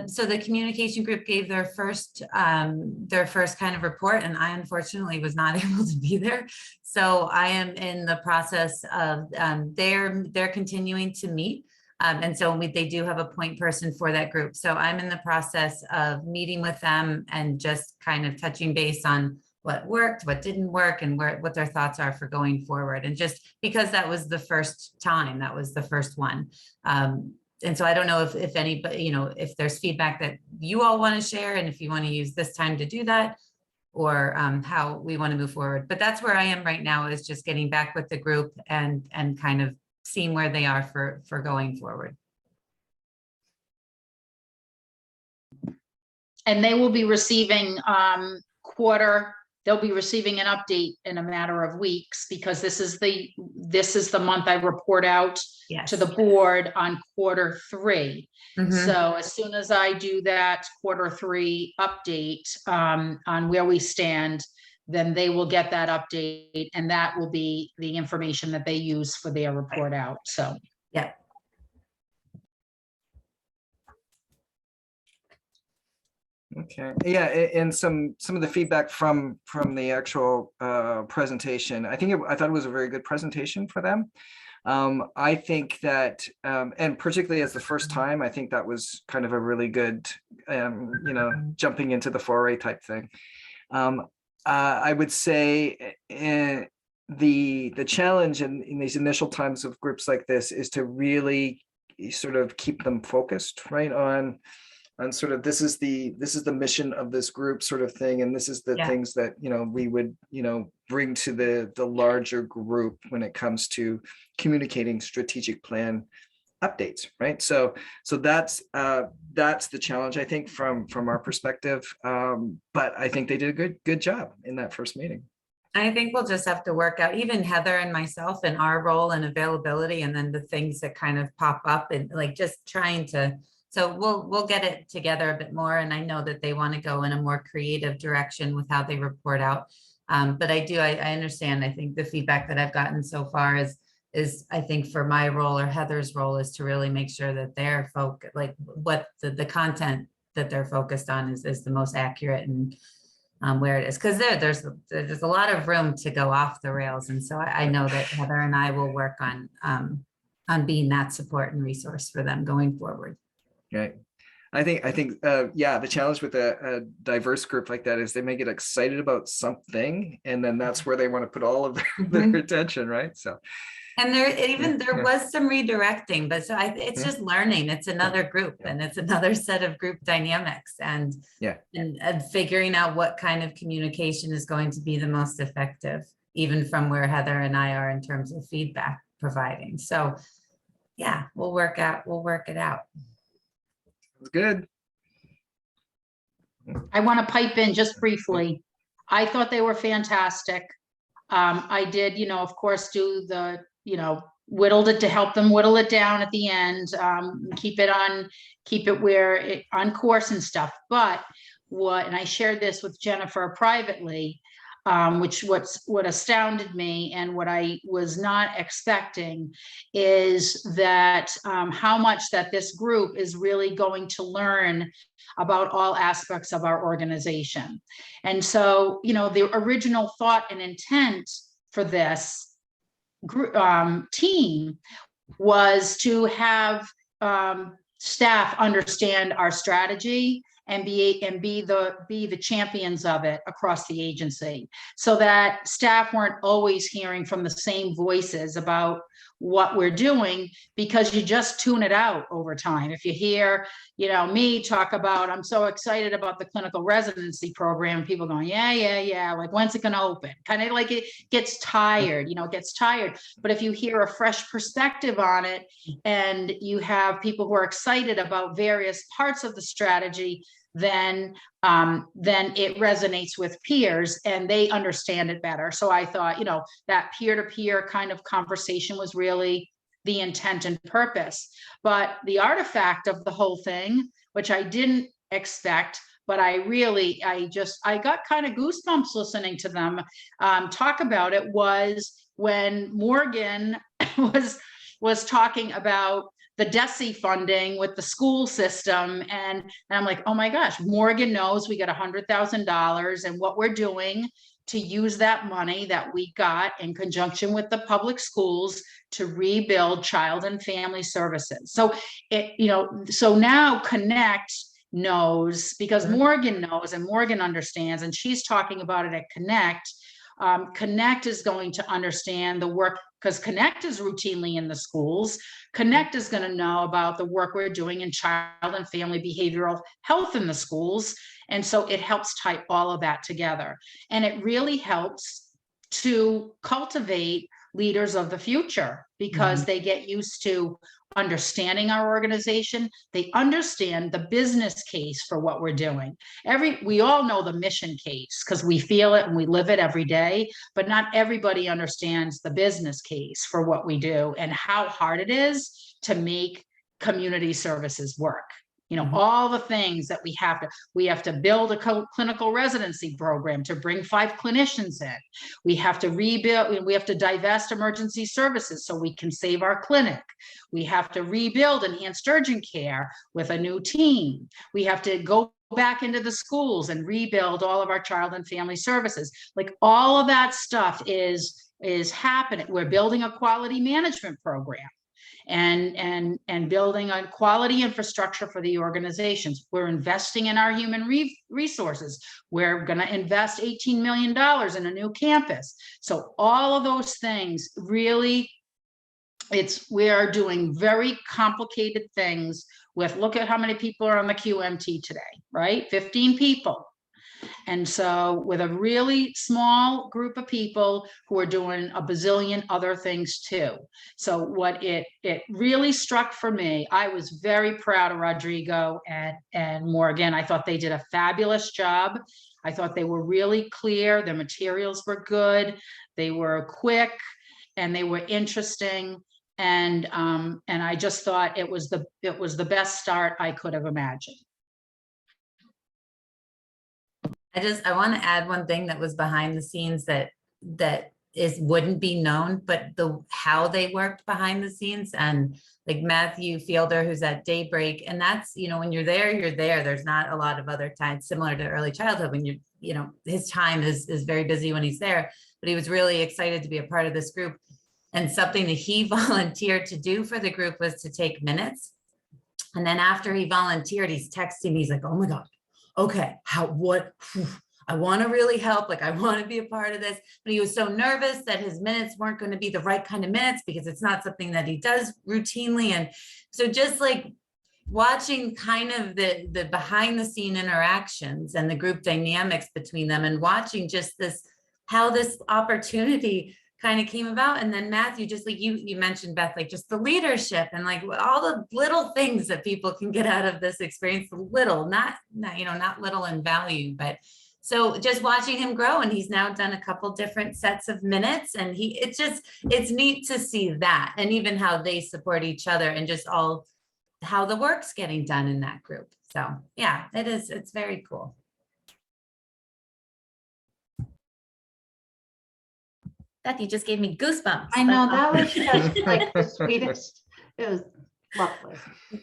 So the communication group gave their first kind of report, and I unfortunately was not able to be there. So I am in the process of they're continuing to meet. And so they do have a point person for that group. So I'm in the process of meeting with them and just kind of touching base on what worked, what didn't work, and what their thoughts are for going forward. And just because that was the first time, that was the first one. And so I don't know if anybody, if there's feedback that you all want to share, and if you want to use this time to do that, or how we want to move forward. But that's where I am right now, is just getting back with the group and kind of seeing where they are for going forward. And they will be receiving they'll be receiving an update in a matter of weeks, because this is the month I report out to the board on Q3. So as soon as I do that Q3 update on where we stand, then they will get that update, and that will be the information that they use for their report out. So. Yeah. Okay, yeah, and some of the feedback from the actual presentation, I thought it was a very good presentation for them. I think that, and particularly as the first time, I think that was kind of a really good, jumping into the foray type thing. I would say the challenge in these initial times of groups like this is to really sort of keep them focused, right, on sort of this is the mission of this group sort of thing, and this is the things that we would bring to the larger group when it comes to communicating strategic plan updates, right? So that's the challenge, I think, from our perspective. But I think they did a good job in that first meeting. I think we'll just have to work out, even Heather and myself, and our role and availability, and then the things that kind of pop up, and like just trying to, so we'll get it together a bit more. And I know that they want to go in a more creative direction with how they report out. But I understand. I think the feedback that I've gotten so far is I think for my role or Heather's role is to really make sure that they're focused, like what the content that they're focused on is the most accurate and where it is, because there's a lot of room to go off the rails. And so I know that Heather and I will work on being that support and resource for them going forward. Right. I think yeah, the challenge with a diverse group like that is they may get excited about something, and then that's where they want to put all of their attention, right? So. And there Yeah. was some redirecting, but so it's just learning. It's another group, and it's another set of group dynamics, and figuring out what kind of communication is going to be the most effective, even from where Heather and I are in terms of feedback providing. So yeah, we'll work it out. It's good. I want to pipe in just briefly. I thought they were fantastic. I did, of course, do the, whittled it to help them whittle it down at the end, keep it on course and stuff. But and I shared this with Jennifer privately, what astounded me and what I was not expecting is that how much that this group is really going to learn about all aspects of our organization. And so, the original thought and intent for this group team was to have staff understand our strategy and be the champions of it across the agency, so that staff weren't always hearing from the same voices about what we're doing, because you just tune it out over time. If you hear, me talk about, I'm so excited about the clinical residency program, people going, yeah, like, when's it going to open? Kind of like it gets tired, But if you hear a fresh perspective on it, and you have people who are excited about various parts of the strategy, then it resonates with peers and they understand it better. So I thought, that peer-to-peer kind of conversation was really the intent and purpose. But the artifact of the whole thing, which I didn't expect, but I got kind of goosebumps listening to them talk about it, was when Morgan was talking about the DESE funding with the school system. And I'm like, oh my gosh, Morgan knows we got $100,000, and what we're doing to use that money that we got in conjunction with the public schools to rebuild child and family services. So so now Connect knows, because Morgan knows and Morgan understands, and she's talking about it at Connect. Connect is going to understand the work, because Connect is routinely in the schools. Connect is going to know about the work we're doing in child and family behavioral health in the schools. And so it helps tie all of that together. And it really helps to cultivate leaders of the future, because they get used to understanding our organization. They understand the business case for what we're doing. We all know the mission case because we feel it and we live it every day, but not everybody understands the business case for what we do and how hard it is to make community services work. All the things that we have to build a clinical residency program to bring 5 clinicians in. We have to rebuild, we have to divest emergency services so we can save our clinic. We have to rebuild enhanced urgent care with a new team. We have to go back into the schools and rebuild all of our child and family services. Like, all of that stuff is happening. We're building a quality management program and building a quality infrastructure for the organizations. We're investing in our human resources. We're going to invest $18 million in a new campus. So all of those things really, we are doing very complicated things with, look at how many people are on the QMT today, right? 15 people. And so with a really small group of people who are doing a bazillion other things too. So what it really struck for me, I was very proud of Rodrigo and Morgan. I thought they did a fabulous job. I thought they were really clear. The materials were good. They were quick and they were interesting. And I just thought it was the best start I could have imagined. I want to add one thing that was behind the scenes that wouldn't be known, but how they worked behind the scenes, and like Matthew Fielder, who's at Daybreak, and that's, when you're there, you're there. There's not a lot of other times similar to early childhood when his time is very busy when he's there, but he was really excited to be a part of this group. And something that he volunteered to do for the group was to take minutes. And then after he volunteered, he's texting me, he's like, oh my God, okay, I want to really help. Like, I want to be a part of this. But he was so nervous that his minutes weren't going to be the right kind of minutes because it's not something that he does routinely. And so just like watching kind of the behind the scene interactions and the group dynamics between them, and watching just how this opportunity kind of came about. And then Matthew, just like you mentioned, Beth, like just the leadership and like all the little things that people can get out of this experience, not little in value, but so just watching him grow, and he's now done a couple different sets of minutes, and it's neat to see that, and even how they support each other and just all how the work's getting done in that group. So yeah, it's very cool. Beth, you just gave me goosebumps. I know, that was just like the sweetest. It was lovely.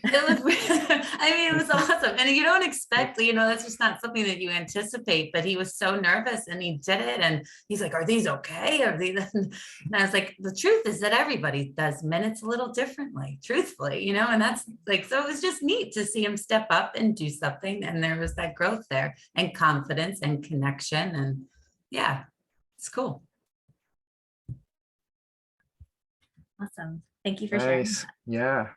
It was awesome. And you don't expect, that's just not something that you anticipate, but he was so nervous and he did it. And he's like, are these okay? And I was like, the truth is that everybody does minutes a little differently, truthfully, and that's like, so it was just neat to see him step up and do something. And there was that growth there and confidence and connection. And yeah, it's cool. Awesome. Thank you for sharing. Nice. Yeah.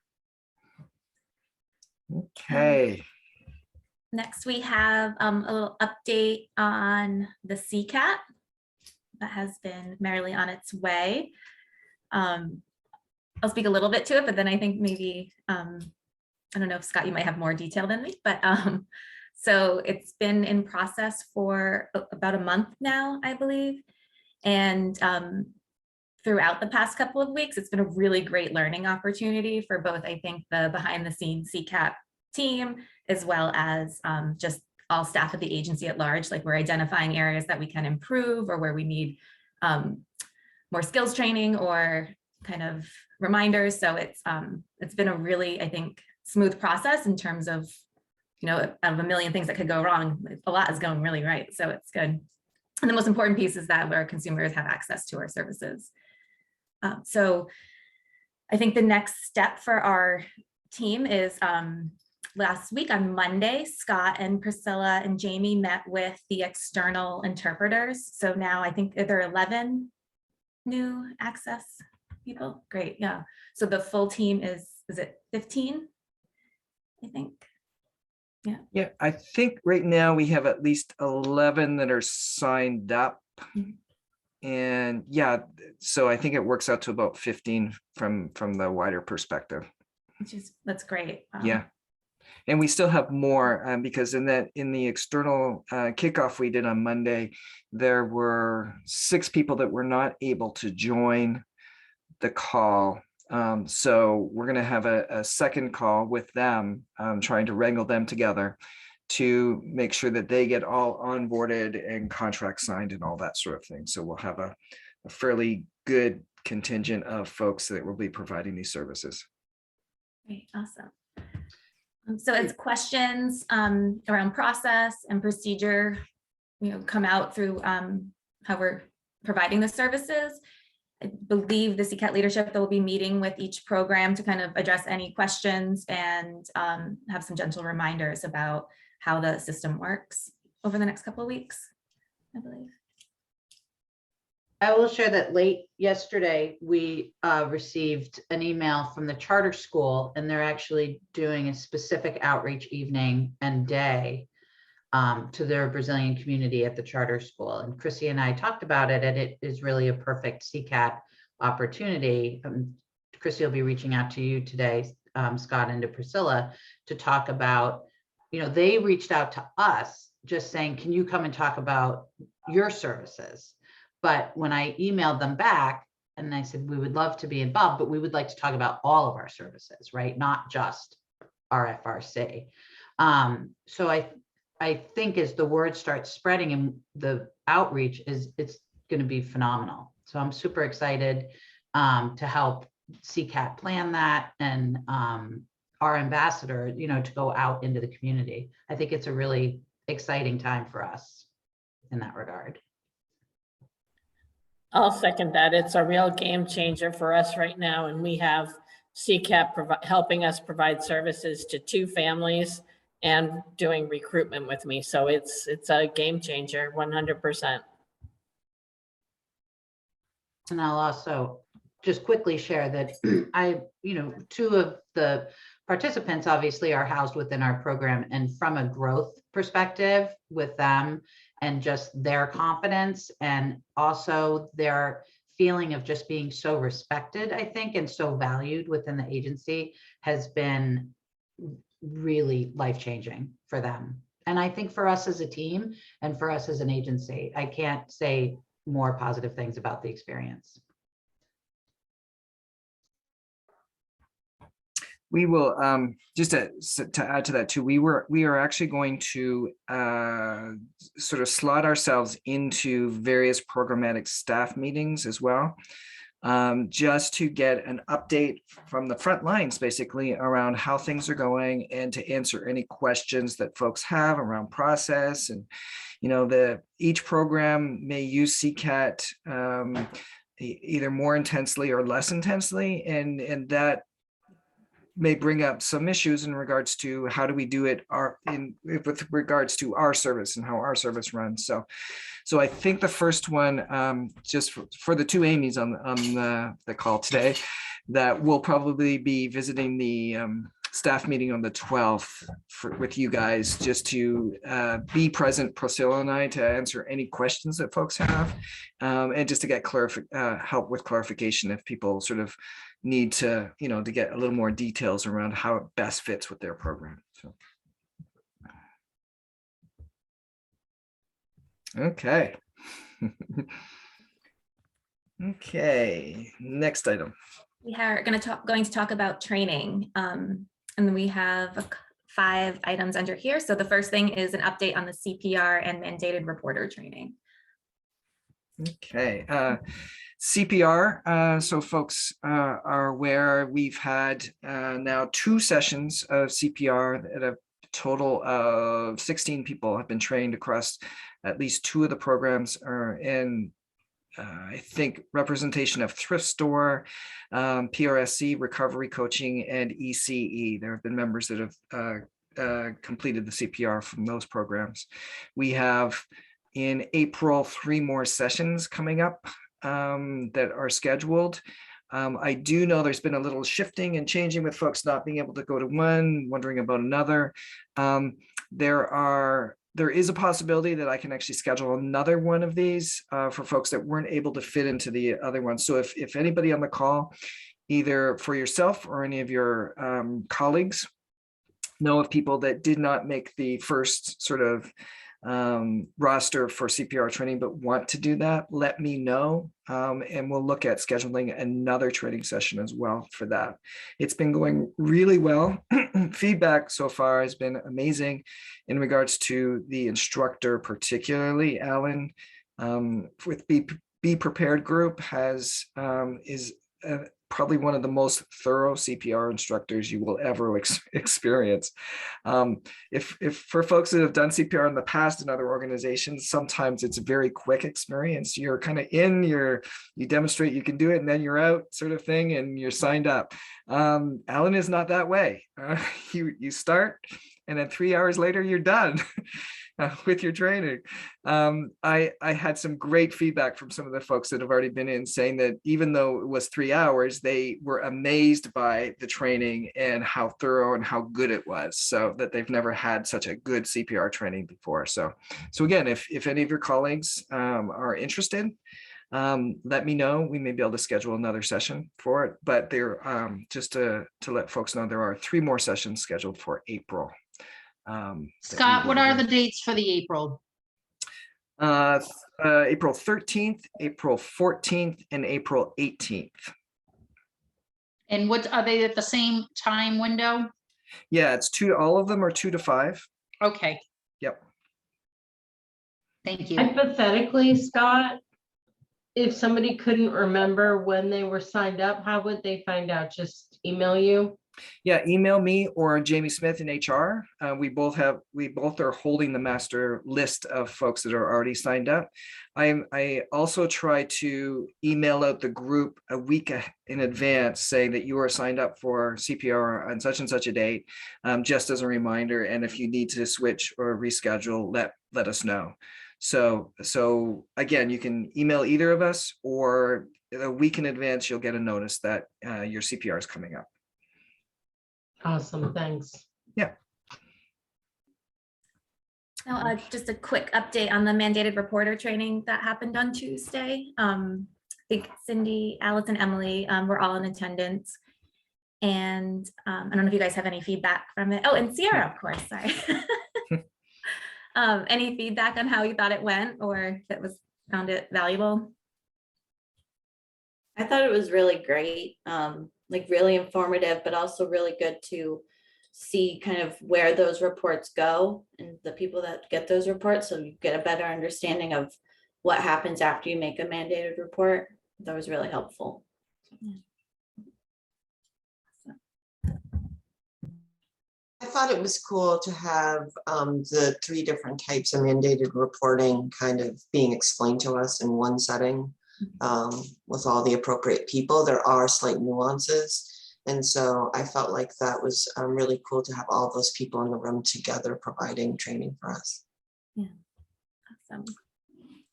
Okay. Next, we have a little update on the CCAT that has been merrily on its way. I'll speak a little bit to it, but then I think maybe, I don't know if Scott, you might have more detail than me, but so it's been in process for about a month now, I believe. And throughout the past couple of weeks, it's been a really great learning opportunity for both, I think, the behind the scenes CCAP team, as well as just all staff at the agency at large. Like, we're identifying areas that we can improve or where we need more skills training or kind of reminders. So it's been a really, I think, smooth process in terms of, of a million things that could go wrong. A lot is going really right. So it's good. And the most important piece is that our consumers have access to our services. So I think the next step for our team is last week on Monday, Scott and Priscilla and Jamie met with the external interpreters. So now I think there are 11 new access people. Great. Yeah. So the full team is it 15? I think. Yeah. Yeah, I think right now we have at least 11 that are signed up. Mm-hmm. And yeah, so I think it works out to about 15 from the wider perspective. That's great. Yeah. And we still have more because in the external kickoff we did on Monday, there were 6 people that were not able to join the call. So we're going to have a second call with them, trying to wrangle them together to make sure that they get all onboarded and contracts signed and all that sort of thing. So we'll have a fairly good contingent of folks that will be providing these services. Great, awesome. So as questions around process and procedure, come out through how we're providing the services, I believe the CCAT leadership will be meeting with each program to kind of address any questions and have some gentle reminders about how the system works over the next couple of weeks, I believe. I will share that late yesterday, we received an email from the charter school, and they're actually doing a specific outreach evening and day to their Brazilian community at the charter school. And Chrissy and I talked about it, and it is really a perfect CCAT opportunity. Chrissy will be reaching out to you today, Scott, and to Priscilla, to talk about, they reached out to us just saying, can you come and talk about your services? But when I emailed them back and I said, we would love to be involved, but we would like to talk about all of our services, right? Not just RFRC. So I think as the word starts spreading and the outreach it's going to be phenomenal. So I'm super excited to help CCAT plan that, and our ambassador, to go out into the community. I think it's a really exciting time for us in that regard. I'll second that. It's a real game changer for us right now. And we have CCAP helping us provide services to 2 families and doing recruitment with me. So it's a game changer, 100%. And I'll also just quickly share that 2 of the participants obviously are housed within our program, and from a growth perspective with them and just their confidence and also their feeling of just being so respected, I think, and so valued within the agency has been really life-changing for them. And I think for us as a team and for us as an agency, I can't say more positive things about the experience. We will, just to add to that too, we are actually going to sort of slot ourselves into various programmatic staff meetings as well, just to get an update from the front lines, basically, around how things are going and to answer any questions that folks have around process. And, each program may use CCAT either more intensely or less intensely, and that may bring up some issues in regards to how do we do it with regards to our service and how our service runs. So I think the first one, just for the 2 Amy's on the call today, that we'll probably be visiting the staff meeting on the 12th with you guys, just to be present, Priscilla and I, to answer any questions that folks have, and just to get help with clarification if people sort of need to, to get a little more details around how it best fits with their program. So, okay. Okay, next item. We are going to talk about training. And we have 5 items under here. So the first thing is an update on the CPR and mandated reporter training. Okay, CPR. So folks are aware we've had now 2 sessions of CPR at a total of 16 people have been trained across at least 2 of the programs, and I think representation of thrift store, PRSC, recovery coaching, and ECE. There have been members that have completed the CPR from those programs. We have in April 3 more sessions coming up that are scheduled. I do know there's been a little shifting and changing with folks not being able to go to one, wondering about another. There is a possibility that I can actually schedule another one of these for folks that weren't able to fit into the other one. So if anybody on the call, either for yourself or any of your colleagues, know of people that did not make the first sort of roster for CPR training but want to do that, let me know, and we'll look at scheduling another training session as well for that. It's been going really well. Feedback so far has been amazing in regards to the instructor, particularly Alan, with Be Prepared group is probably one of the most thorough CPR instructors you will ever experience. If for folks that have done CPR in the past in other organizations, sometimes it's a very quick experience. You're kind of you demonstrate you can do it, and then you're out, sort of thing, and you're signed up. Alan is not that way. You start, and then 3 hours later, you're done. with your training. I had some great feedback from some of the folks that have already been in, saying that even though it was 3 hours, they were amazed by the training and how thorough and how good it was, so that they've never had such a good CPR training before. So again, if any of your colleagues are interested, let me know. We may be able to schedule another session for it, but there, just to let folks know, there are 3 more sessions scheduled for April. that we Scott, will what be are doing. the dates for the April? April 13th, April 14th, and April 18th. And what, are they at the same time window? Yeah, it's all of them are 2 to 5. Okay, Yep. thank you. Hypothetically, Scott, if somebody couldn't remember when they were signed up, how would they find out? Just email you? Yeah, email me or Jamie Smith in HR. We both are holding the master list of folks that are already signed up. I also try to email out the group a week in advance saying that you are signed up for CPR on such and such a date, just as a reminder. And if you need to switch or reschedule, let us know. So again, you can email either of us, or a week in advance, you'll get a notice that your CPR is coming up. Awesome, thanks. Yeah. Now, just a quick update on the mandated reporter training that happened on Tuesday. I think Cindy, Alice, and Emily were all in attendance. And I don't know if you guys have any feedback from it. Oh, and Sierra, of course, sorry. Any feedback on how you thought it went, or if it found it valuable? I thought it was really great, like really informative, but also really good to see kind of where those reports go and the people that get those reports, so you get a better understanding of what happens after you make a mandated report. That was really helpful. I thought it was cool to have the 3 different types of mandated reporting kind of being explained to us in one setting. With all the appropriate people. There are slight nuances. And so I felt like that was really cool to have all those people in the room together providing training for us. Yeah, awesome.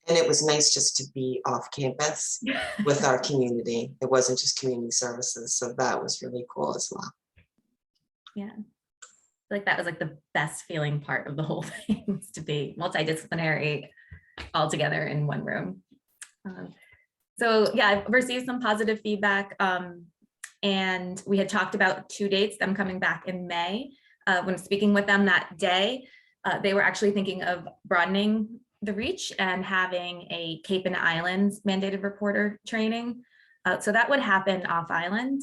And it was nice just to be off campus with our community. It wasn't just community services. So that was really cool as well. Yeah. I feel like that was like the best feeling part of the whole thing, was to be multidisciplinary all together in one room. So yeah, I've received some positive feedback, and we had talked about 2 dates, them coming back in May. When speaking with them that day, they were actually thinking of broadening the reach and having a Cape and Islands mandated reporter training. So that would happen off island.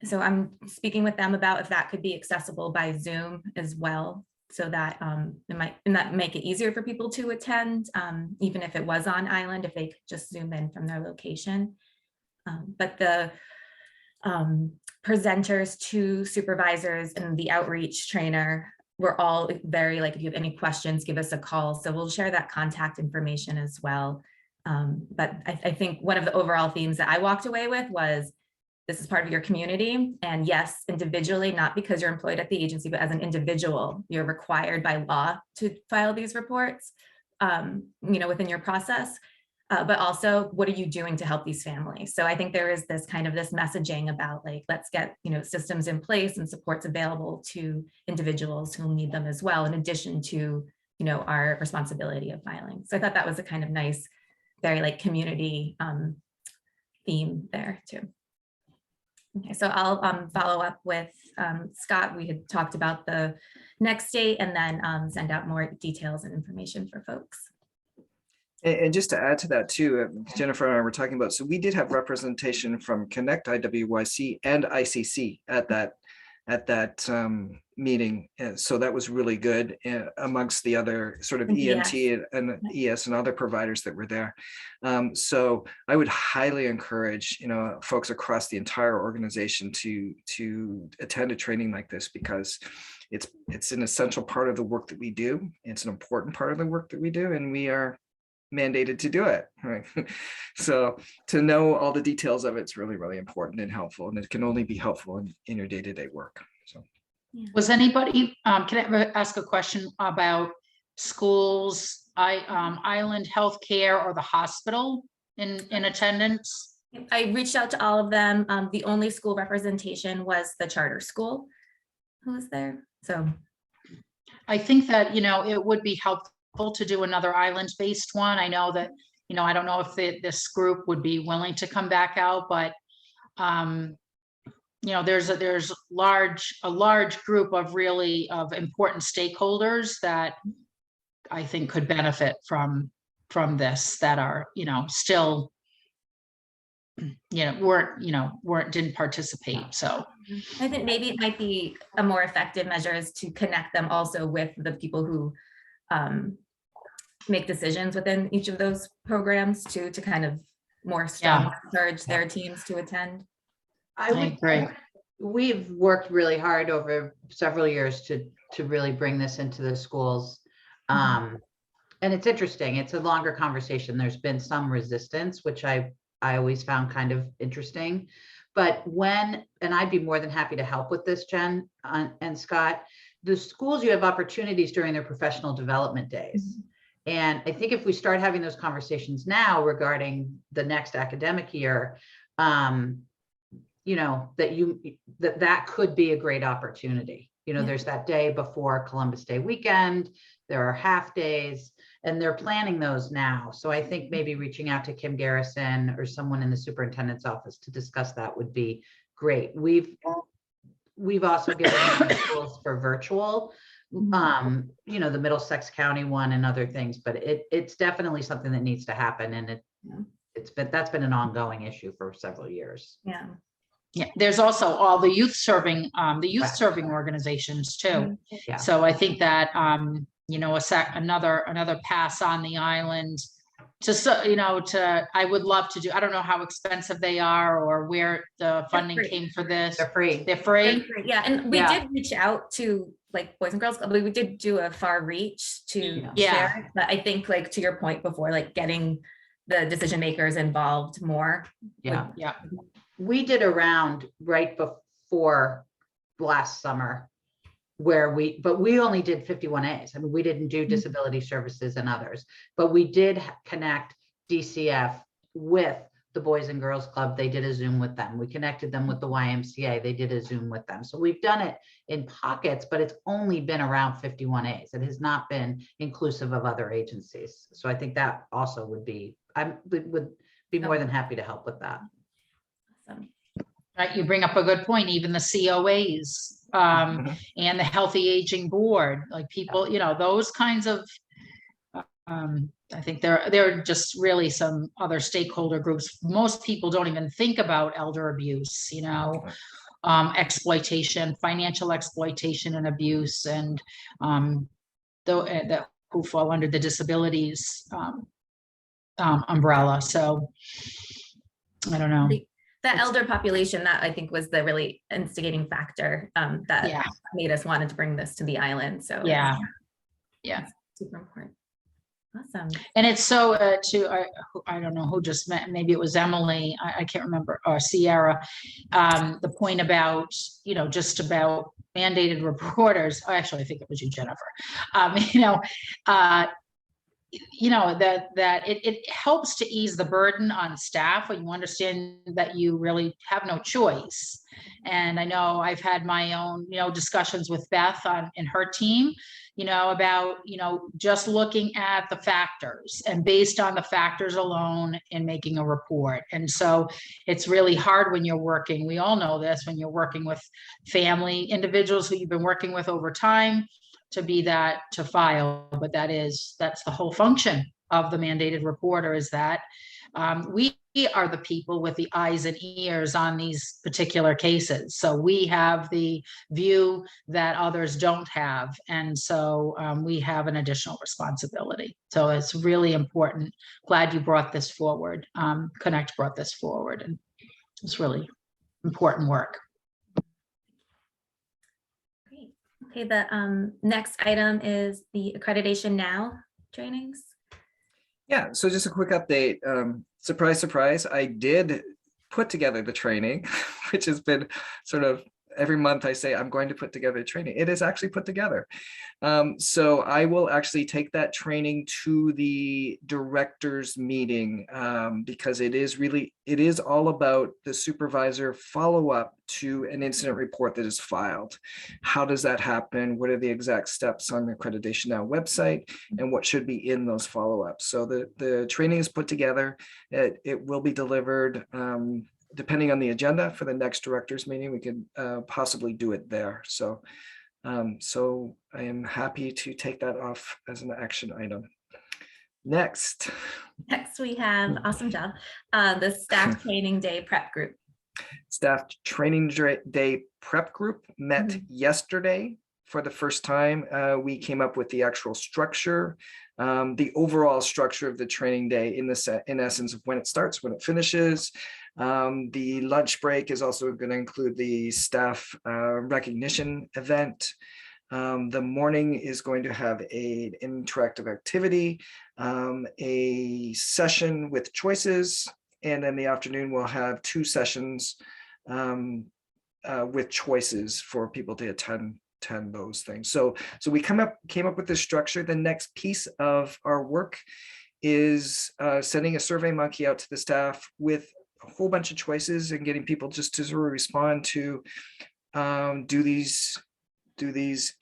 So I'm speaking with them about if that could be accessible by Zoom as well, so that it might make it easier for people to attend, even if it was on island, if they could just Zoom in from their location. But the presenters, 2 supervisors, and the outreach trainer were all very like, if you have any questions, give us a call. So we'll share that contact information as well. But I think one of the overall themes that I walked away with was, this is part of your community. And yes, individually, not because you're employed at the agency, but as an individual, you're required by law to file these reports, within your process. But also, what are you doing to help these families? So I think there is this kind of this messaging about like, let's get, systems in place and supports available to individuals who need them as well, in addition to, our responsibility of filing. So I thought that was a kind of nice, very like community theme there too. Okay, so I'll follow up with Scott. We had talked about the next date, and then send out more details and information for folks. And just to add to that too, Jennifer and I were talking about, so we did have representation from Connect IWYC and ICC at that meeting. And so that was really good, amongst the other sort of EMT and ES and other providers that were there. So I would highly encourage, folks across the entire organization to attend a training like this, because it's an essential part of the work that we do. It's an important part of the work that we do, and we are mandated to do it, right? So to know all the details of it's really, really important and helpful, and it can only be helpful in your day-to-day work. So Was anybody, can I ask a question about schools, island healthcare or the hospital in attendance? I reached out to all of them. The only school representation was the charter school who was there. So I think that, it would be helpful to do another island-based one. I know that, I don't know if this group would be willing to come back out, but there's a large group of important stakeholders that I think could benefit from this, that are, still, didn't participate. So I think maybe it might be a more effective measure is to connect them also with the people who make decisions within each of those programs to kind of more strongly encourage their teams to attend. I would agree. We've worked really hard over several years to really bring this into the schools. And it's interesting. It's a longer conversation. There's been some resistance, which I always found kind of interesting. But and I'd be more than happy to help with this, Jen and Scott, the schools, you have opportunities during their professional development days. And I think if we start having those conversations now regarding the next academic year, that could be a great opportunity. There's that day before Columbus Day weekend, there are half days, and they're planning those now. So I think maybe reaching out to Kim Garrison or someone in the superintendent's office to discuss that would be great. We've also given tools for virtual, the Middlesex County one and other things, but it's definitely something that needs to happen. And that's been an ongoing issue for several years. Yeah. Yeah, there's also all the youth serving organizations too. Yeah. So I think that, another pass on the island I would love to do, I don't know how expensive they are or where the funding came for this. They're free. They're free. Yeah, and we did reach out to like Boys and Girls Club. We did do a far reach to share, but I think like to your point before, like getting the decision makers involved more. Yeah. Yeah. We did a round right before last summer where we only did 51As. I mean, we didn't do disability services and others, but we did connect DCF with the Boys and Girls Club. They did a Zoom with them. We connected them with the YMCA. They did a Zoom with them. So we've done it in pockets, but it's only been around 51As. It has not been inclusive of other agencies. So I think that also would be more than happy to help with that. Awesome. Right, you bring up a good point, even the COAs and the Healthy Aging Board, like people, those kinds of, I think there are just really some other stakeholder groups. Most people don't even think about elder abuse, exploitation, financial exploitation and abuse, and who fall under the disabilities umbrella. So I don't know. The elder population, that I think was the really instigating factor that made us wanted to bring this to the island. So yeah, super important. Awesome. And it's so I don't know who just met, maybe it was Emily, I can't remember, or Sierra, the point about just about mandated reporters. Actually, I think it was you, Jennifer. That it helps to ease the burden on staff when you understand that you really have no choice. And I know I've had my own, discussions with Beth in her team, about, just looking at the factors and based on the factors alone in making a report. And so it's really hard when you're working, we all know this, when you're working with family individuals who you've been working with over time, to file, but that's the whole function of the mandated reporter, is that we are the people with the eyes and ears on these particular cases. So we have the view that others don't have. And so we have an additional responsibility. So it's really important. Glad you brought this forward. Connect brought this forward, and it's really important work. Okay, the next item is the Accreditation Now trainings. Yeah, so just a quick update. Surprise, surprise, I did put together the training, which has been sort of every month I say I'm going to put together a training. It is actually put together. So I will actually take that training to the directors meeting, because it is all about the supervisor follow-up to an incident report that is filed. How does that happen? What are the exact steps on the Accreditation Now website, and what should be in those follow-ups? So the training is put together. It will be delivered, depending on the agenda for the next directors meeting. We could possibly do it there. So I am happy to take that off as an action item. Next. Next, we have, awesome job, the staff training day prep group. Staff training day prep group met yesterday for the first time. We came up with the actual structure, the overall structure of the training day in essence of when it starts, when it finishes. The lunch break is also going to include the staff recognition event. The morning is going to have an interactive activity, a session with choices, and then the afternoon we'll have 2 sessions with choices for people to attend those things. So we came up with this structure. The next piece of our work is sending a survey monkey out to the staff with a whole bunch of choices and getting people just to sort of respond to, do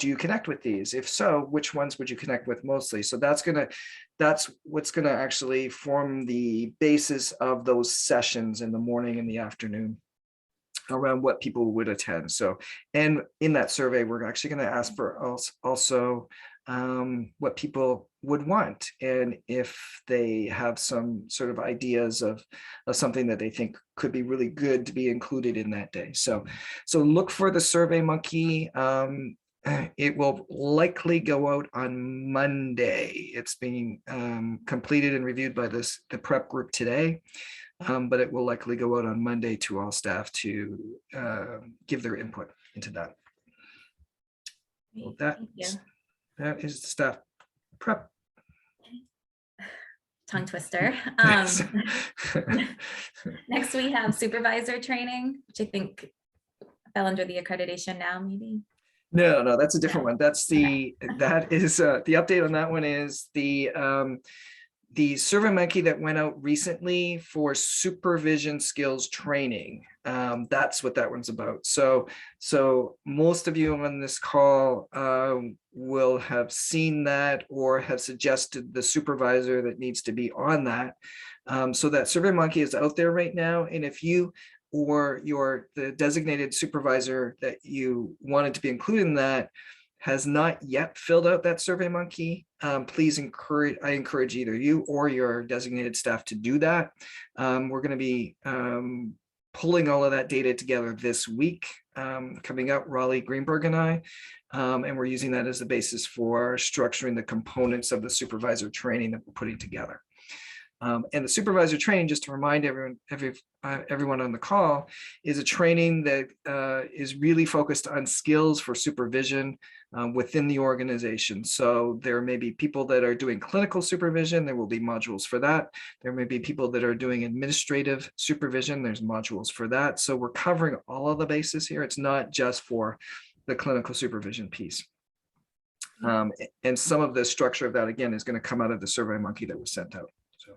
you connect with these? If so, which ones would you connect with mostly? So that's what's gonna actually form the basis of those sessions in the morning and the afternoon around what people would attend. So, and in that survey, we're actually going to ask for also what people would want, and if they have some sort of ideas of something that they think could be really good to be included in that day. So look for the Survey Monkey. It will likely go out on Monday. It's being completed and reviewed by the prep group today. But it will likely go out on Monday to all staff to give their input into that. Well, that is the staff prep. Tongue twister. Next, we have supervisor training, which I think fell under the Accreditation Now, maybe. No, that's a different one. That's the update on that one is the Survey Monkey that went out recently for supervision skills training. That's what that one's about. So most of you on this call will have seen that or have suggested the supervisor that needs to be on that. So that Survey Monkey is out there right now. And if you or the designated supervisor that you wanted to be included in that has not yet filled out that Survey Monkey, please I encourage either you or your designated staff to do that. We're going to be pulling all of that data together this week, coming up, Raleigh, Greenberg, and I, and we're using that as the basis for structuring the components of the supervisor training that we're putting together. And the supervisor training, just to remind everyone on the call, is a training that is really focused on skills for supervision within the organization. So there may be people that are doing clinical supervision. There will be modules for that. There may be people that are doing administrative supervision. There's modules for that. So we're covering all of the bases here. It's not just for the clinical supervision piece. And some of the structure of that, again, is going to come out of the Survey Monkey that was sent out. So,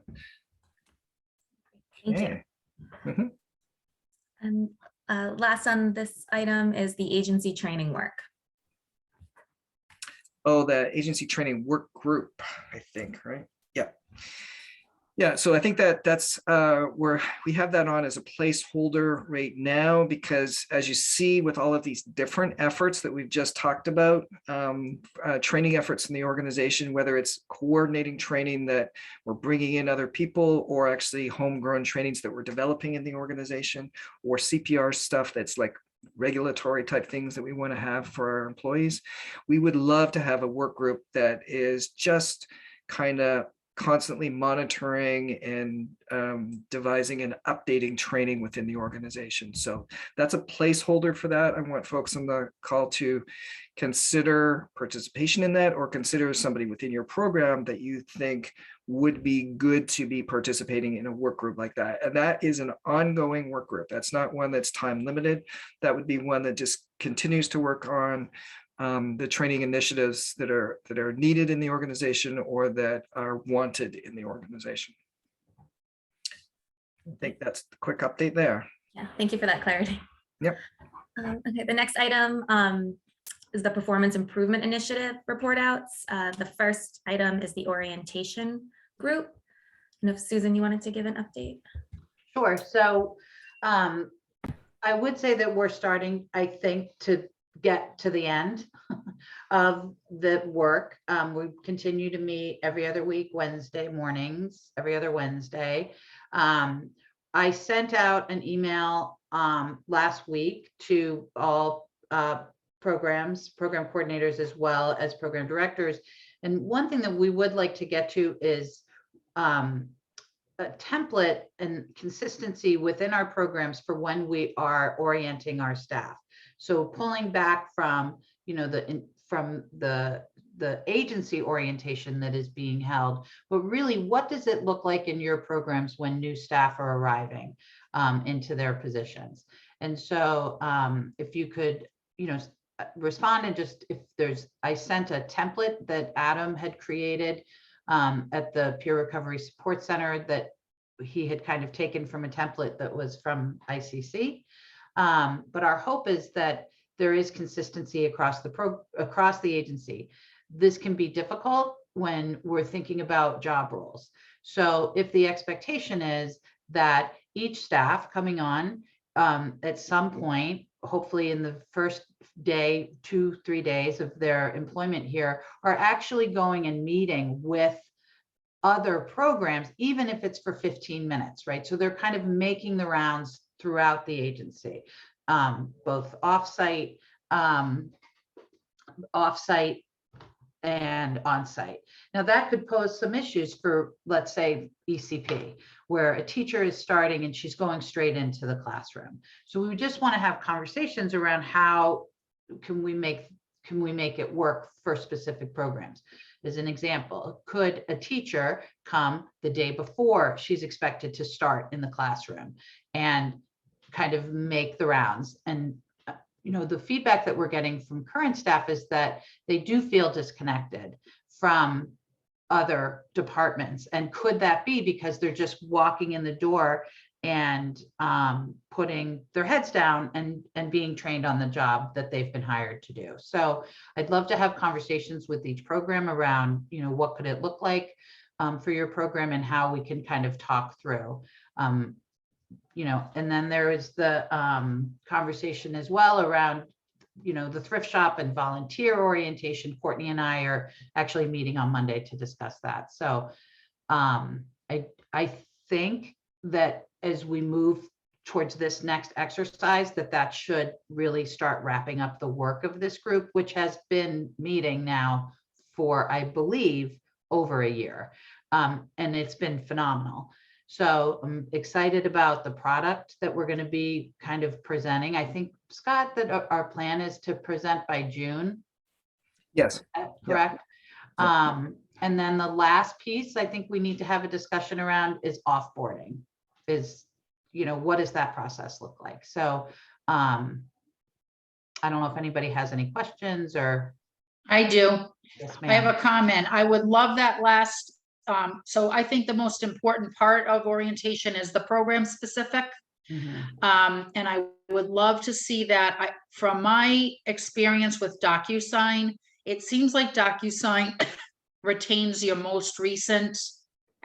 Thank you. And last on this item is the agency training work. Oh, the agency training work group, I think, right? Yeah. Yeah, so I think that's where we have that on as a placeholder right now, because as you see with all of these different efforts that we've just talked about, training efforts in the organization, whether it's coordinating training that we're bringing in other people or actually homegrown trainings that we're developing in the organization, or CPR stuff that's like regulatory type things that we want to have for our employees, we would love to have a work group that is just kind of constantly monitoring and devising and updating training within the organization. So that's a placeholder for that. I want folks on the call to consider participation in that, or consider somebody within your program that you think would be good to be participating in a work group like that. And that is an ongoing work group. That's not one that's time limited. That would be one that just continues to work on the training initiatives that are needed in the organization or that are wanted in the organization. I think that's the quick update there. Yeah, thank you for that clarity. Yep. Okay, the next item is the Performance Improvement Initiative report outs. The first item is the orientation group. And if Susan, you wanted to give an update? Sure. So I would say that we're starting, I think, to get to the end of the work. We continue to meet every other week, Wednesday mornings, every other Wednesday. I sent out an email last week to all program coordinators as well as program directors. And one thing that we would like to get to is a template and consistency within our programs for when we are orienting our staff. So pulling back from, you know, the agency orientation that is being held, but really, what does it look like in your programs when new staff are arriving into their positions? And so if you could, you know, respond and just if there's, I sent a template that Adam had created at the Peer Recovery Support Center that he had kind of taken from a template that was from ICC. But our hope is that there is consistency across the agency. This can be difficult when we're thinking about job roles. So if the expectation is that each staff coming on at some point, hopefully in the first day, 2-3 days of their employment here, are actually going and meeting with other programs, even if it's for 15 minutes, right? So they're kind of making the rounds throughout the agency, both offsite and on-site. Now that could pose some issues for, let's say, ECP, where a teacher is starting and she's going straight into the classroom. So we just want to have conversations around how can we make it work for specific programs. As an example, could a teacher come the day before she's expected to start in the classroom and kind of make the rounds? And you know, the feedback that we're getting from current staff is that they do feel disconnected from other departments. And could that be because they're just walking in the door and putting their heads down and being trained on the job that they've been hired to do? So I'd love to have conversations with each program around, you know, what could it look like for your program and how we can kind of talk through. You know, and then there is the conversation as well around, you know, the thrift shop and volunteer orientation. Courtney and I are actually meeting on Monday to discuss that. So I think that as we move towards this next exercise, that should really start wrapping up the work of this group, which has been meeting now for, I believe, over a year. And it's been phenomenal. So I'm excited about the product that we're going to be kind of presenting. I think, Scott, that our plan is to present by June. Yes. Correct. Yeah. And then the last piece I think we need to have a discussion around is offboarding. Is, you know, what does that process look like? So I don't know if anybody has any questions or. I do. Yes, I have ma'am. a comment. I would love that last. So I think the most important part of orientation is the program specific. Mhm. And I would love to see that. From my experience with DocuSign, it seems like DocuSign retains your most recent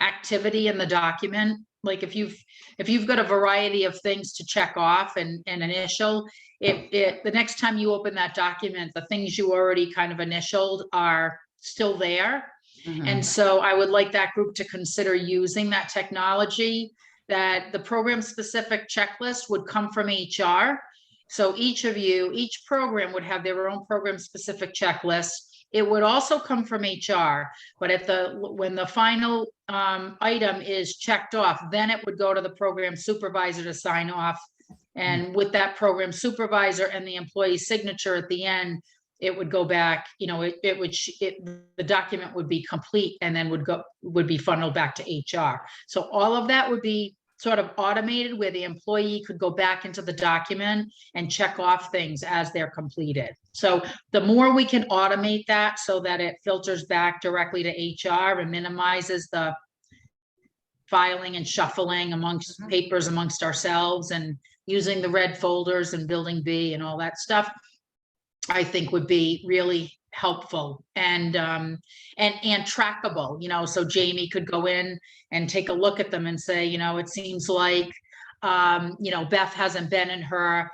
activity in the document. Like if you've got a variety of things to check off and initial, the next time you open that document, the things you already kind of initialed are still there. Mhm. And so I would like that group to consider using that technology, that the program specific checklist would come from HR. So each program would have their own program specific checklist. It would also come from HR, but when the final item is checked off, then it would go to the program supervisor to sign off. And with that program supervisor and the employee's signature at the end, it would go back, you know, the document would be complete and then would be funneled back to HR. So all of that would be sort of automated where the employee could go back into the document and check off things as they're completed. So the more we can automate that so that it filters back directly to HR and minimizes the filing and shuffling amongst papers amongst ourselves and using the red folders and building B and all that stuff, I think would be really helpful and trackable, you know, so Jamie could go in and take a look at them and say, you know, it seems like, you know, Beth hasn't been in her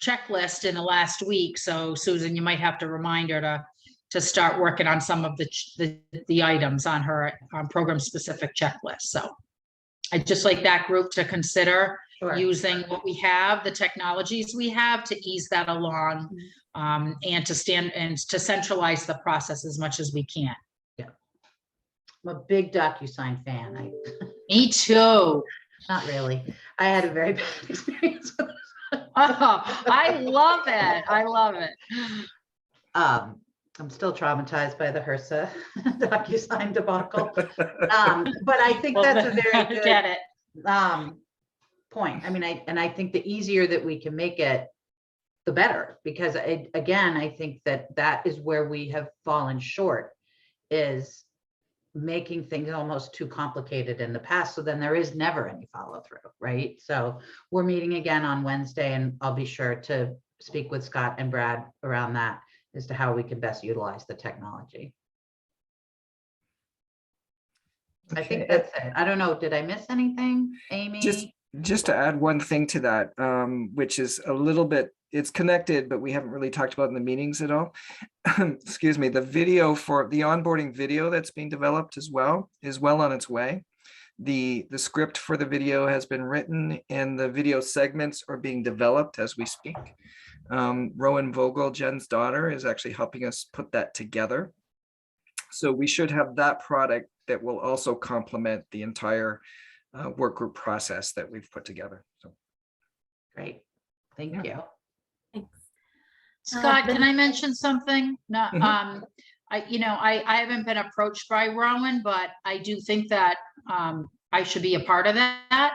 checklist in the last week. So Susan, you might have to remind her to start working on some of the items on her program specific checklist. So I'd just like that group to consider using what we have, the technologies we have to ease that along, and to centralize the process as much as we can. Yeah. I'm a big DocuSign fan. Me too. Not really. I had a very bad experience with it. Oh, I love it. I love it. I'm still traumatized by the HRSA DocuSign debacle. But I think that's a very good Get it. point. I mean, I think the easier that we can make it, the better, because again, I think that is where we have fallen short, is making things almost too complicated in the past. So then there is never any follow through, right? So we're meeting again on Wednesday, and I'll be sure to speak with Scott and Brad around that as to how we can best utilize the technology. I think that's it. I don't know. Did I miss anything, Amy? Just to add one thing to that, which is a little bit, it's connected, but we haven't really talked about in the meetings at all. Excuse me, the video for the onboarding video that's being developed as well is well on its way. The script for the video has been written and the video segments are being developed as we speak. Rowan Vogel, Jen's daughter, is actually helping us put that together. So we should have that product that will also complement the entire work group process that we've put together. So Great. Thank you. Thanks. Scott, can I mention something? No, Mhm. I haven't been approached by Rowan, but I do think that I should be a part of that.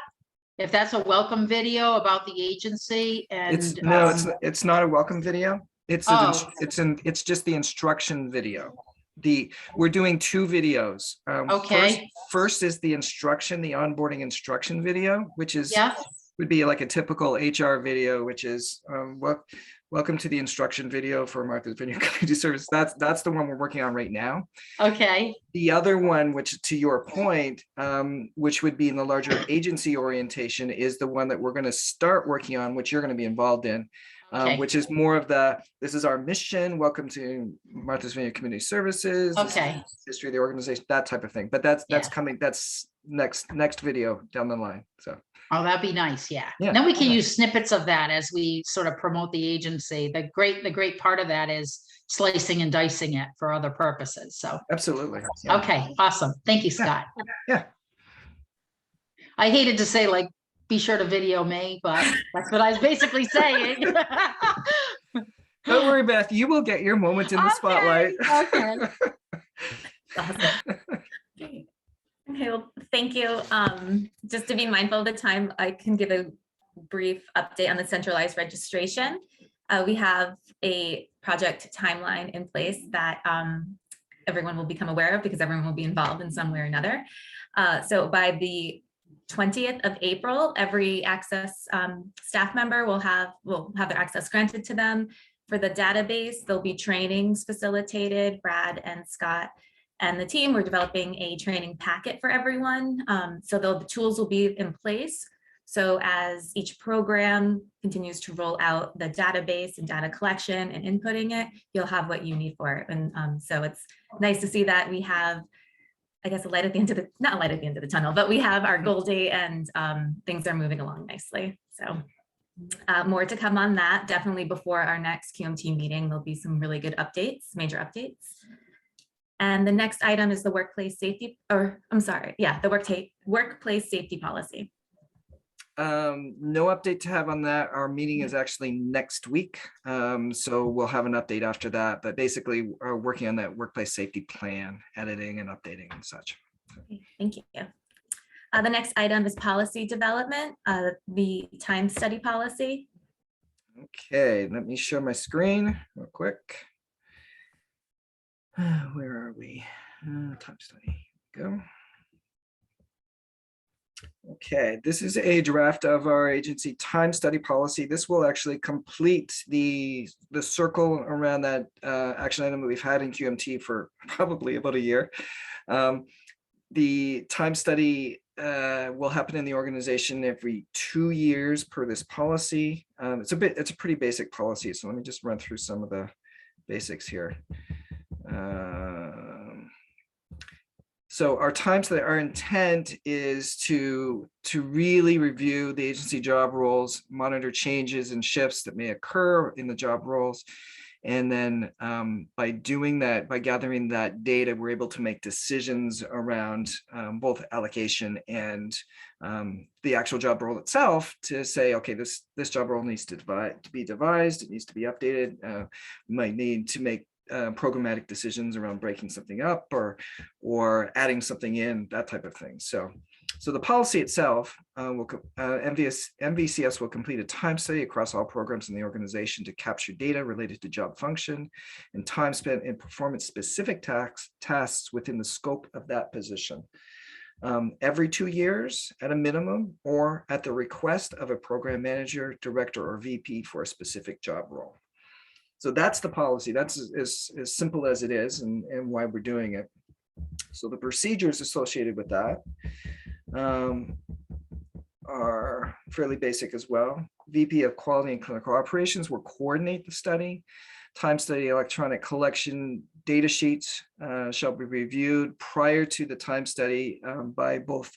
If that's a welcome video about the agency and it's not a welcome video. It's just the instruction video. We're doing two videos. Okay. First is the instruction, the onboarding instruction video, which is Yeah. would be like a typical HR video, which is welcome to the instruction video for Martha's Vineyard Community Service. That's the one we're working on right now. Okay. The other one, which to your point, which would be in the larger agency orientation, is the one that we're going to start working on, which you're going to be involved in, Okay. which is more of this is our mission. Welcome to Martha's Vineyard Community Services. Okay. History of the organization, that type of thing. But that's Yeah. coming. That's next video down the line. So. Oh, that'd be nice. Yeah. Yeah. Then we can use snippets of that as we sort of promote the agency. The great part of that is slicing and dicing it for other purposes. So. Absolutely. Yeah. Okay. Awesome. Thank you, Scott. Yeah. I hated to say like, be sure to video me, but that's what I was basically saying. Don't worry, Beth. You will get your moment in the spotlight. Okay. Okay, well, thank you. Just to be mindful of the time, I can give a brief update on the centralized registration. We have a project timeline in place that everyone will become aware of because everyone will be involved in some way or another. So by the 20th of April, every access staff member will have their access granted to them. For the database, there'll be trainings facilitated. Brad and Scott and the team, we're developing a training packet for everyone. So the tools will be in place. So as each program continues to roll out the database and data collection and inputting it, you'll have what you need for it. And so it's nice to see that we have, I guess, a light at the end of not a light at the end of the tunnel, but we have our goal date and things are moving along nicely. So more to come on that. Definitely before our next QMT meeting, there'll be some really good updates, major updates. And the next item is the workplace safety, the workplace safety policy. No update to have on that. Our meeting is actually next week. So we'll have an update after that, but basically we're working on that workplace safety plan, editing and updating and such. Okay, thank you. The next item is policy development, the time study policy. Okay, let me share my screen real quick. Where are we? Time study, go. Okay, this is a draft of our agency time study policy. This will actually complete the circle around that action item that we've had in QMT for probably about a year. The time study will happen in the organization every 2 years per this policy. It's a pretty basic policy, so let me just run through some of the basics here. So our intent is to really review the agency job roles, monitor changes and shifts that may occur in the job roles. And then by doing that, by gathering that data, we're able to make decisions around both allocation and the actual job role itself to say, okay, this job role needs to be devised, it needs to be updated. We might need to make programmatic decisions around breaking something up or adding something in, that type of thing. So the policy itself, MVCS will complete a time study across all programs in the organization to capture data related to job function and time spent in performance-specific tasks within the scope of that position. Every 2 years at a minimum, or at the request of a program manager, director, or VP for a specific job role. So that's the policy. That's as simple as it is, and why we're doing it. So the procedures associated with that are fairly basic as well. VP of Quality and Clinical Operations will coordinate the study. Time study electronic collection data sheets shall be reviewed prior to the time study by both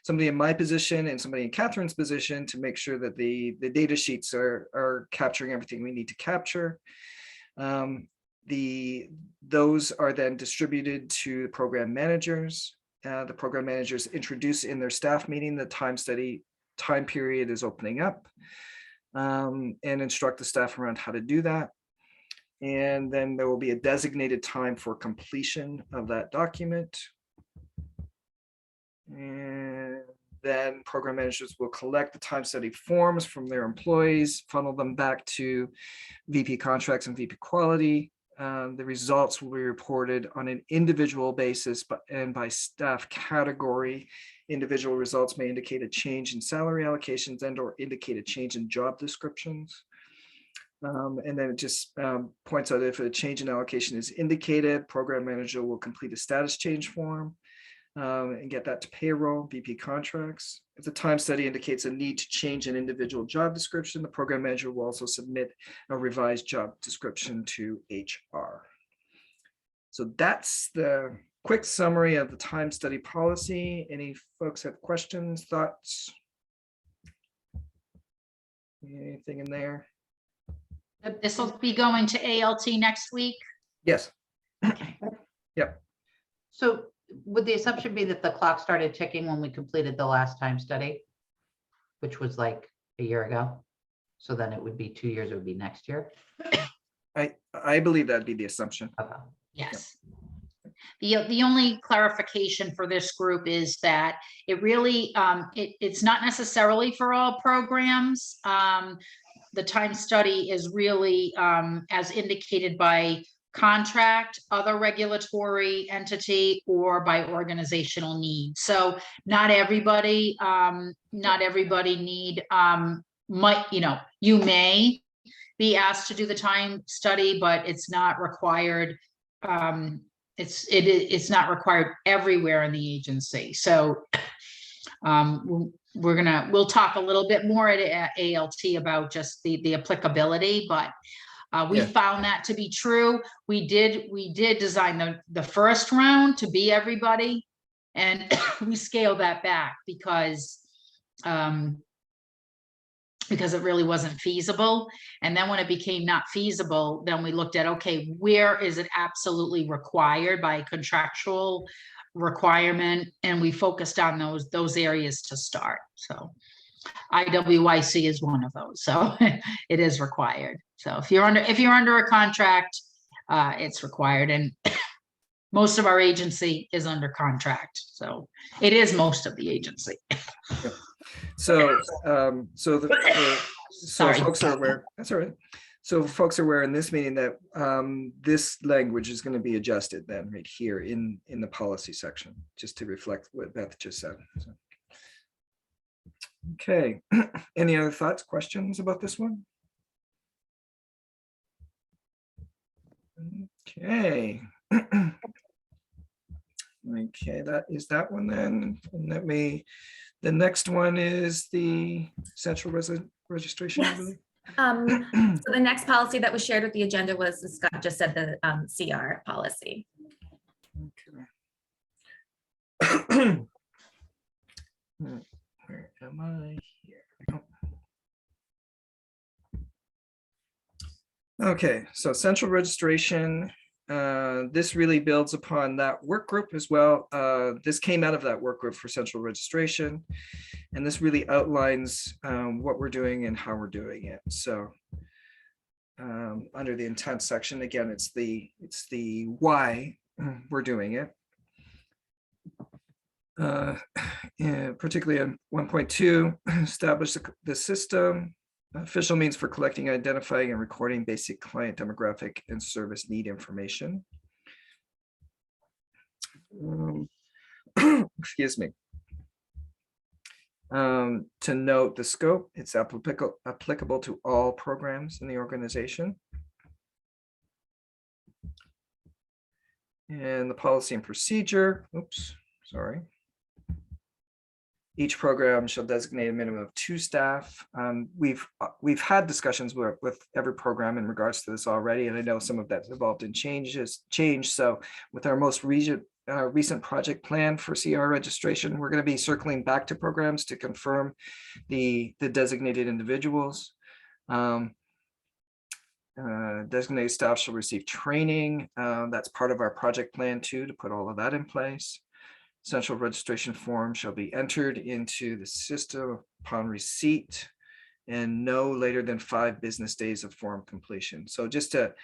somebody in my position and somebody in Catherine's position to make sure that the data sheets are capturing everything we need to capture. Those are then distributed to program managers. The program managers introduce in their staff meeting the time study time period is opening up, and instruct the staff around how to do that. And then there will be a designated time for completion of that document. And then program managers will collect the time study forms from their employees, funnel them back to VP contracts and VP quality. The results will be reported on an individual basis, and by staff category. Individual results may indicate a change in salary allocations and/or indicate a change in job descriptions. And then it just points out if a change in allocation is indicated, program manager will complete a status change form and get that to payroll, VP contracts. If the time study indicates a need to change an individual job description, the program manager will also submit a revised job description to HR. So that's the quick summary of the time study policy. Any folks have questions, thoughts? Anything in there? This will be going to ALT next week. Yes. Okay. Yep. So would the assumption be that the clock started ticking when we completed the last time study, which was like a year ago? So then it would be 2 years, it would be next year? I believe that'd be the assumption. Okay. Yes. The only clarification for this group is that it really, it's not necessarily for all programs. The time study is really as indicated by contract, other regulatory entity, or by organizational need. So not everybody need might, you may be asked to do the time study, but it's not required. It's not required everywhere in the agency. So we'll talk a little bit more at ALT about just the applicability, but we found that to be true. We did design the first round to be everybody, and we scaled that back because it really wasn't feasible. And then when it became not feasible, then we looked at, okay, where is it absolutely required by contractual requirement? And we focused on those areas to start. So IWIC is one of those. So it is required. So if you're under a contract, it's required. And most of our agency is under contract. So it is most of the agency. So, so Sorry. folks are aware, that's all right. So folks are aware in this meeting that this language is going to be adjusted then right here in the policy section, just to reflect what Beth just said. So. Okay, any other thoughts, questions about this one? Okay. Okay, that is that one then. And the next one is the central registration. I believe. So the next policy that was shared with the agenda was, as Scott just said, the CR policy. Okay. Where am I here? Okay, so central registration. This really builds upon that work group as well. This came out of that work group for central registration, and this really outlines what we're doing and how we're doing it. So under the intent section, again, it's the why we're doing it. Particularly on 1.2, establish the system, official means for collecting, identifying, and recording basic client demographic and service need information. Excuse me. To note the scope, it's applicable to all programs in the organization. And the policy and procedure, oops, sorry. Each program shall designate a minimum of 2 staff. We've had discussions with every program in regards to this already, and I know some of that's involved in change. So with our most recent project plan for CR registration, we're going to be circling back to programs to confirm the designated individuals. Designated staff shall receive training. That's part of our project plan too, to put all of that in place. Central registration form shall be entered into the system upon receipt and no later than 5 business days of form completion. So just to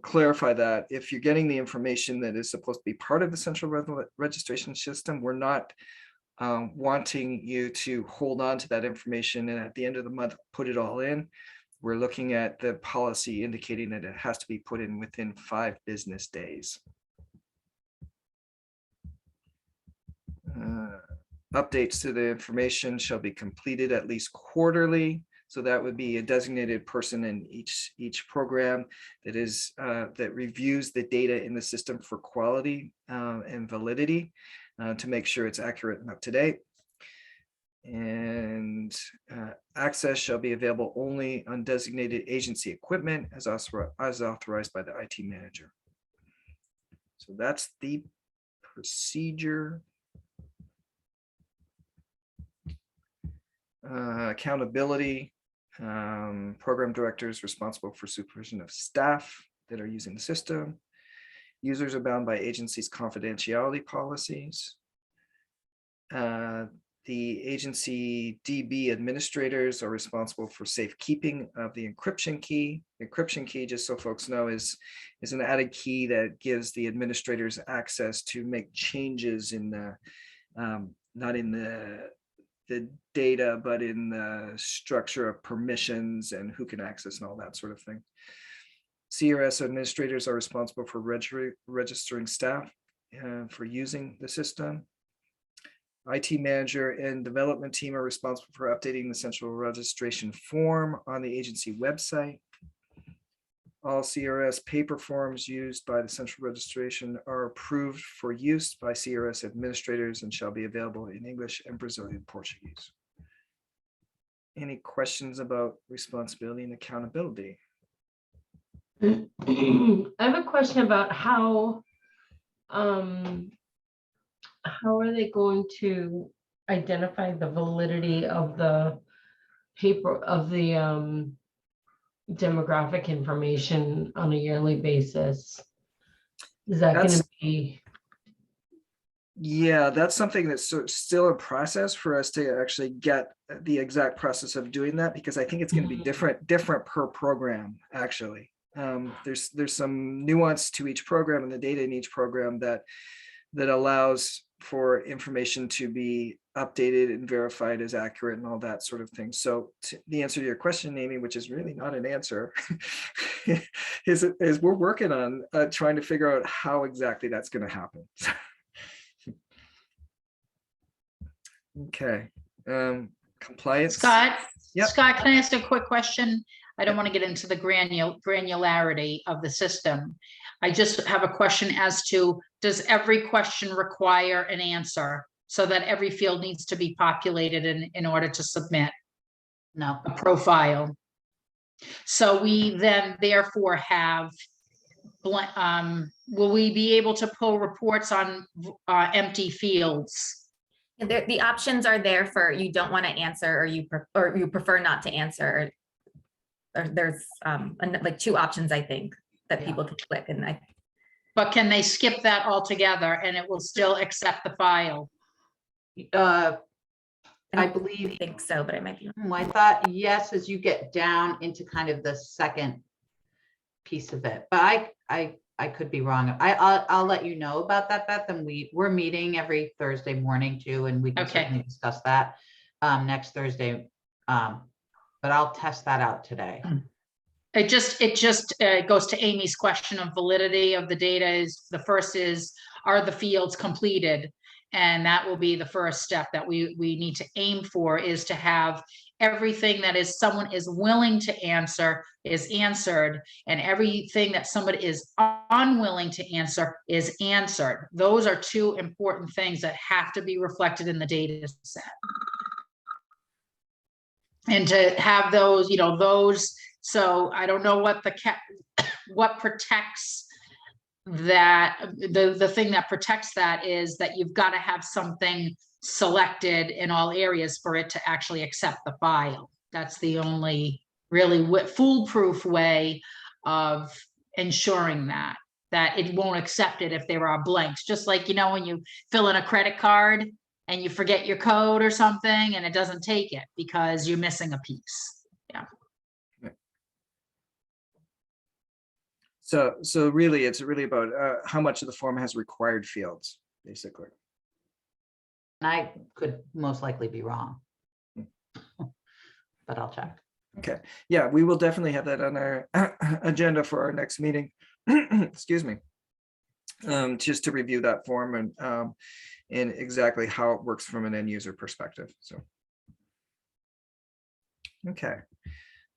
clarify that, if you're getting the information that is supposed to be part of the central registration system, we're not wanting you to hold on to that information and at the end of the month put it all in. We're looking at the policy indicating that it has to be put in within 5 business days. Updates to the information shall be completed at least quarterly. So that would be a designated person in each program that is that reviews the data in the system for quality and validity to make sure it's accurate and up to date. And access shall be available only on designated agency equipment as authorized by the IT manager. So that's the procedure. Accountability, program directors responsible for supervision of staff that are using the system. Users are bound by agency's confidentiality policies. The agency DB administrators are responsible for safekeeping of the encryption key. The encryption key, just so folks know, is an added key that gives the administrators access to make changes in the, not in the data, but in the structure of permissions and who can access and all that sort of thing. CRS administrators are responsible for registering staff for using the system. IT manager and development team are responsible for updating the central registration form on the agency website. All CRS paper forms used by the central registration are approved for use by CRS administrators and shall be available in English and Brazilian Portuguese. Any questions about responsibility and accountability? I have a question about how are they going to identify the validity of the paper of the demographic information on a yearly basis? Is that going to be? Yeah, that's something that's still a process for us to actually get the exact process of doing that, because I think it's going to be different per program, actually. There's some nuance to each program and the data in each program that allows for information to be updated and verified as accurate and all that sort of thing. So the answer to your question, Amy, which is really not an answer, is we're working on trying to figure out how exactly that's going to happen. Okay. Compliance. Scott, Yep. Scott, can I ask a quick question? I don't want to get into the granularity of the system. I just have a question as to, does every question require an answer so that every field needs to be populated in order to submit No, a profile? So we then therefore have, will we be able to pull reports on empty fields? The options are there for you don't want to answer or you prefer not to answer. Or there's like 2 options, I think, that people can click, and But can they skip that altogether and it will still accept the file? I don't believe, think so, but I might be. I thought yes, as you get down into kind of the second piece of it, but I could be wrong. I'll let you know about that, Beth, and we're meeting every Thursday morning too, and we can Okay. certainly discuss that next Thursday. But I'll test that out today. It just goes to Amy's question of validity of the data. Is the first is, are the fields completed? And that will be the first step that we need to aim for, is to have everything that is someone is willing to answer is answered, and everything that somebody is unwilling to answer is answered. Those are 2 important things that have to be reflected in the data set. And to have those, those, so I don't know what what protects that, the thing that protects that is that you've got to have something selected in all areas for it to actually accept the file. That's the only really foolproof way of ensuring that it won't accept it if there are blanks. Just like, when you fill in a credit card and you forget your code or something and it doesn't take it because you're missing a piece. Yeah. So really, it's really about how much of the form has required fields, basically. And I could most likely be wrong, but I'll check. Okay. Yeah, we will definitely have that on our agenda for our next meeting. Excuse me. Just to review that form and exactly how it works from an end user perspective. So, okay.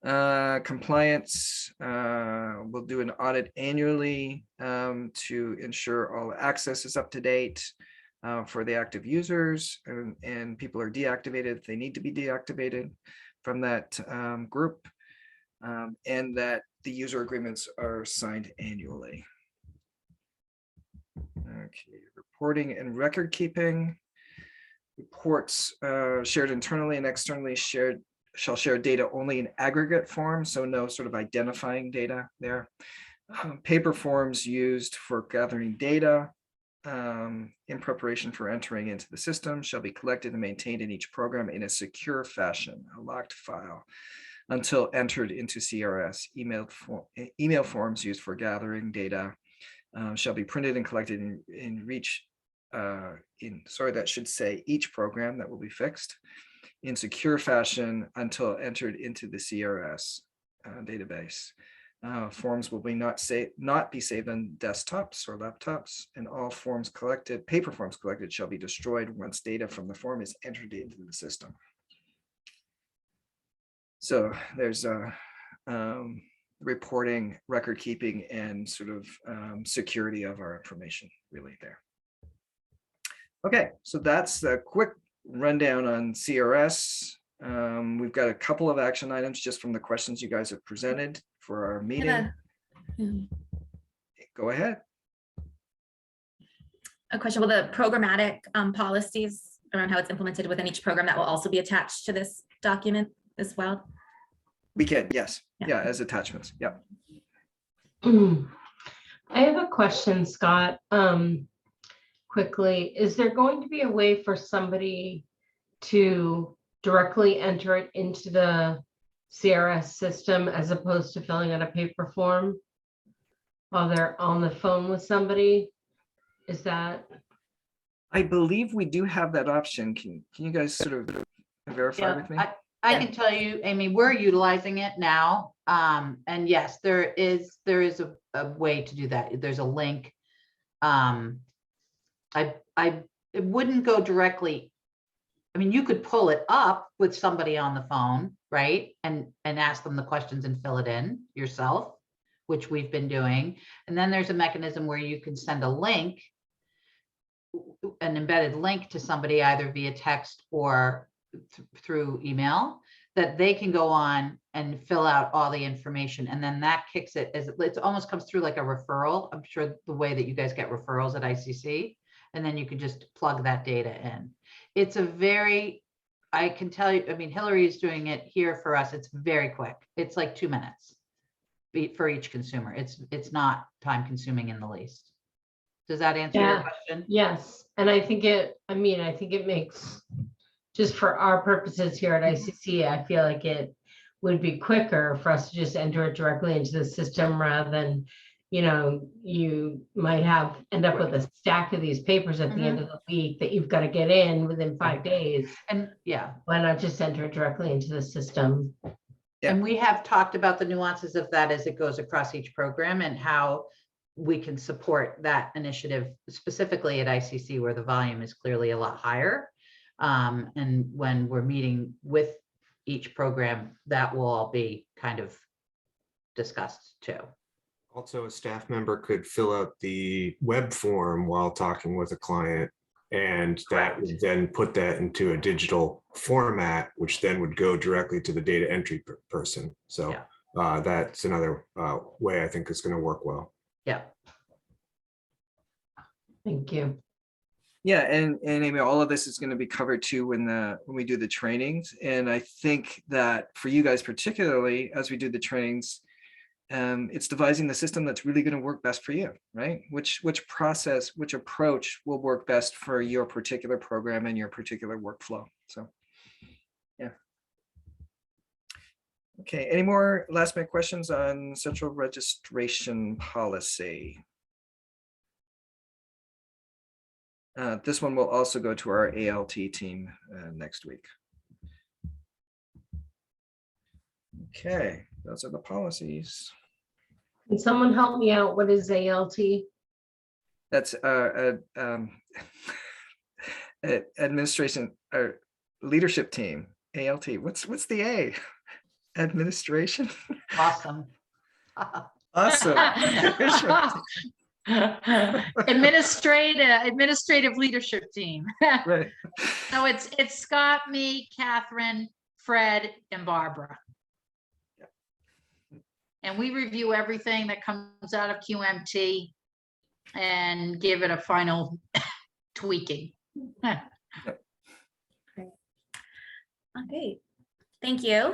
Compliance, we'll do an audit annually to ensure all access is up to date for the active users, and people are deactivated if they need to be deactivated from that group, and that the user agreements are signed annually. Okay, reporting and record keeping. Reports shared internally and externally shall share data only in aggregate form, so no sort of identifying data there. Paper forms used for gathering data in preparation for entering into the system shall be collected and maintained in each program in a secure fashion, a locked file, until entered into CRS. Email forms used for gathering data shall be printed and collected that should say each program, that will be fixed, in secure fashion until entered into the CRS database. Forms will not be saved on desktops or laptops, and all paper forms collected shall be destroyed once data from the form is entered into the system. So there's reporting, record keeping, and sort of security of our information really there. Okay, so that's a quick rundown on CRS. We've got a couple of action items just from the questions you guys have presented for our meeting. Go ahead. A question, will the programmatic policies around how it's implemented within each program, that will also be attached to this document as well? We can, yes. Yeah. Yeah, as attachments. Yeah. I have a question, Scott. Quickly, is there going to be a way for somebody to directly enter it into the CRS system as opposed to filling out a paper form? while they're on the phone with somebody? Is that, I believe we do have that option. Can you guys sort of verify Yeah, with me? I can tell you, Amy, we're utilizing it now. And yes, there is a way to do that. There's a link. It wouldn't go directly. I mean, you could pull it up with somebody on the phone, right? And ask them the questions and fill it in yourself, which we've been doing. And then there's a mechanism where you can send a link, an embedded link to somebody either via text or through email, that they can go on and fill out all the information. And then that kicks it as it almost comes through like a referral. I'm sure the way that you guys get referrals at ICC, and then you can just plug that data in. It's I can tell you, I mean, Hillary is doing it here for us. It's very quick. It's like 2 minutes for each consumer. It's not time consuming in the least. Does that answer your Yeah. question? yes, and I think it makes, just for our purposes here at ICC, I feel like it would be quicker for us to just enter it directly into the system rather than, you might end up with a stack of these papers at the end of the week that you've got to get in within 5 days. And yeah. Why not just enter it directly into the system? Yeah. And we have talked about the nuances of that as it goes across each program and how we can support that initiative specifically at ICC where the volume is clearly a lot higher. And when we're meeting with each program, that will all be kind of discussed too. Also, a staff member could fill out the web form while talking with a client, and that would then put that into a digital format, which then would go directly to the data entry person. So that's another way I think is going to work well. Yeah. Thank you. Yeah, and Amy, all of this is going to be covered too when we do the trainings. And I think that for you guys particularly, as we do the trainings, it's devising the system that's really going to work best for you, right? Which approach will work best for your particular program and your particular workflow. So, yeah. Okay, any more last minute questions on central registration policy? This one will also go to our ALT team next week. Okay, those are the policies. Can someone help me out? What is ALT? That's administration or leadership team. ALT. What's the A? Administration. Awesome. Awesome. Administrative leadership team. Right. So it's Scott, me, Catherine, Fred, and Barbara. And we review everything that comes out of QMT and give it a final tweaking. Okay, thank you.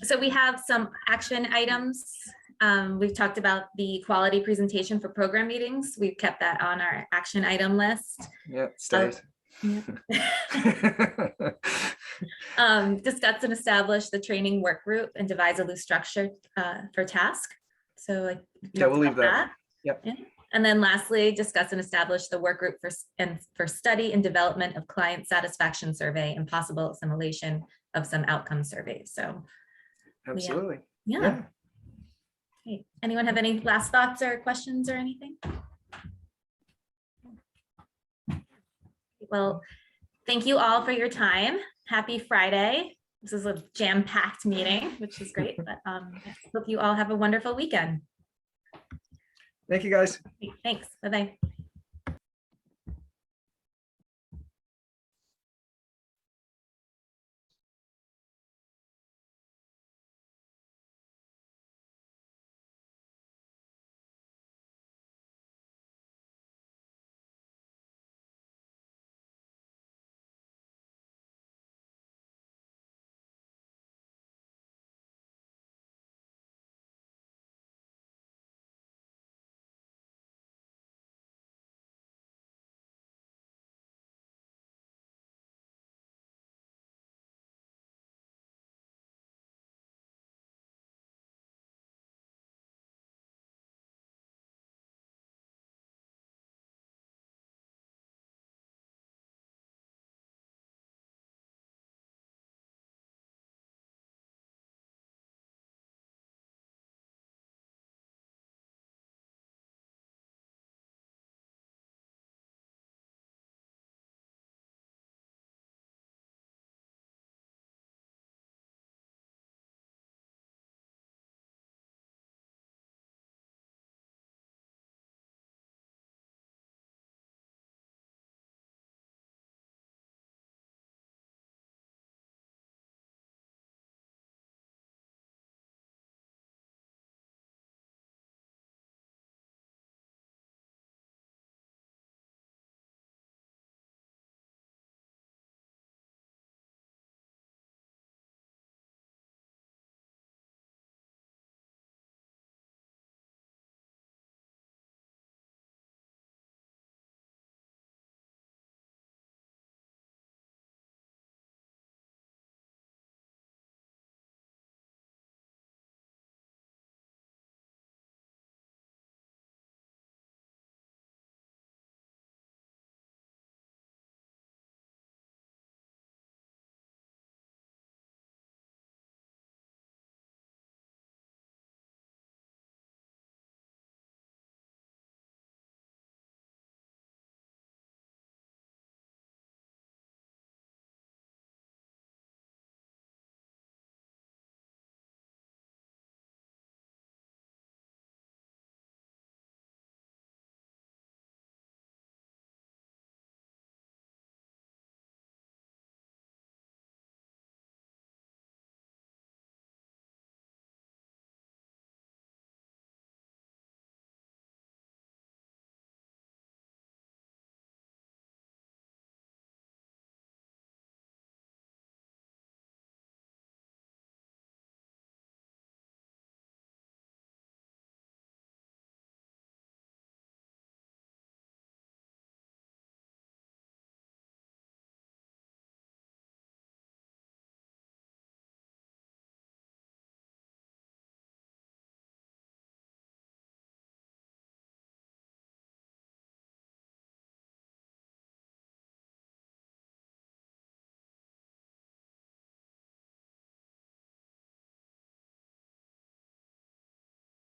So we have some action items. We've talked about the quality presentation for program meetings. We've kept that on our action item list. Yeah, stays. Discuss and establish the training work group and devise a loose structure for task. So like, Yeah, we'll leave that. Yep. Yeah. And then lastly, discuss and establish the work group for study and development of client satisfaction survey and possible assimilation of some outcome surveys. So Absolutely. yeah. Okay. Anyone have any last thoughts or questions or anything? Well, thank you all for your time. Happy Friday. This is a jam-packed meeting, which is great, but I hope you all have a wonderful weekend. Thank you, guys. Thanks. Bye-bye.